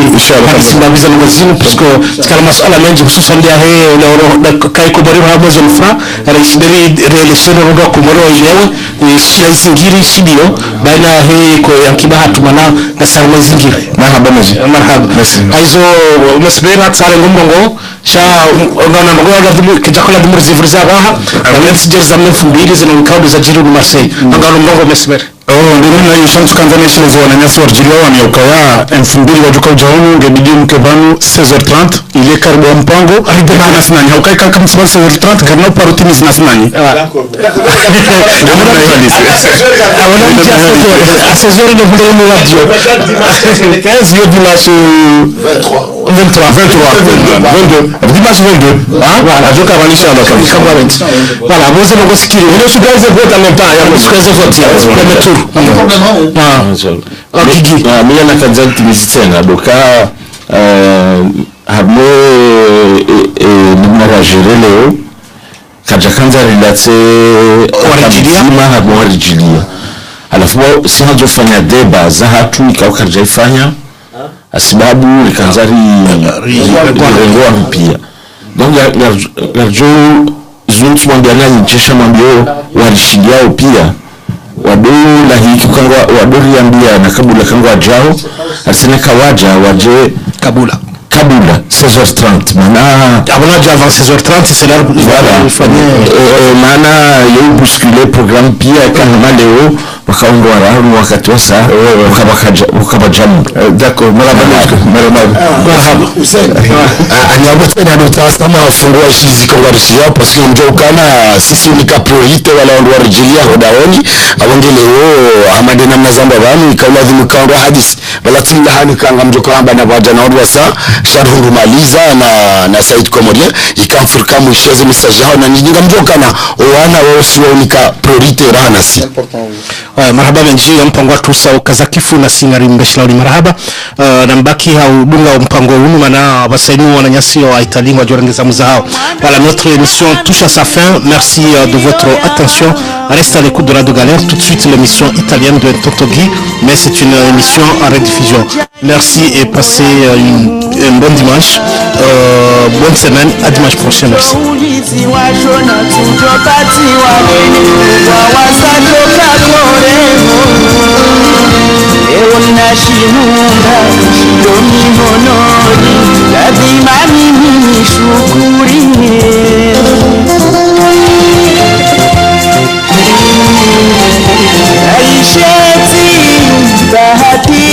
simamiza magazini puisque tikala masuala mengi hususan dia he leo kai kubari hapo zonfra raisinderi relation roga kumoro yewe shia zingiri shidio baina he ko yankiba hatumana na salma zingiri marhaba aizo mesbera tsare ngombongo sha ngana ngoga kijakala dumur zivriza baha na sijeza mfumbiri zina nkaudo za jiru Marseille ngalo mbongo mesbera ndiri na yishantu kanzane shile zo wananyasi warjiliwa waniokaya mfumbiri wajuka ujaunu ngebidi mkebanu 16h30 ile karibu wa mpango alidema nasinani haukai kaka msiba 16h30 karna parutini zinasinani asezori de vule mu radio 15 yo dimanche 22 dimanche 22 voilà ajoka vanisha ndo kama voilà boze ngo sikiri ile sukaze vote en même temps ya sukaze vote premier tour mimi na kanzanti mizitena doka hamwe nimara jereleo kaja kanza rilatse warijilima hamwe warijilia alafu si hajofanya deba za hatu ikaokarja ifanya asibabu likanzari rengoa mpia donc garjo zuntu mwambiana njesha mwambio warishidiao pia wado la hiki kangwa wadori ambia na kabula kangwa jao asina kawaja waje kabula 16h30 mana abona ja avant 16h30 c'est là mana yo bousculer programme pia kama leo wakaongo wararu wakati wa saa ukabajamu d'accord marhaba anyabo tena notasa kama fungua shizi kongarishia parce que ndio kana sisi ni priorité wala ndo warijilia hodaoni abongeleo amadena mnazamba bani kaula dhimukando hadisi wala tinda hani kanga mjoko amba na bajana ndo sa sharhuru maliza na Said Komorien ikamfurika mwisheze message hao na nyinga mjokana wana wao si unika priorité rana si marhaba benji mpango wa tusa kazakifu na singari mbeshla marhaba na mbaki haudunga mpango huu maana wasaini wananyasi wa Italie wajorangeza muzao. Voilà, notre émission touche à sa fin. Merci de votre attention. Restez à l'écoute de Radio Galère. Tout de suite l'émission italienne de Totogi, mais c'est une émission en rediffusion. Merci et passez un bon dimanche, bonne semaine, à dimanche prochain. Merci. Bahati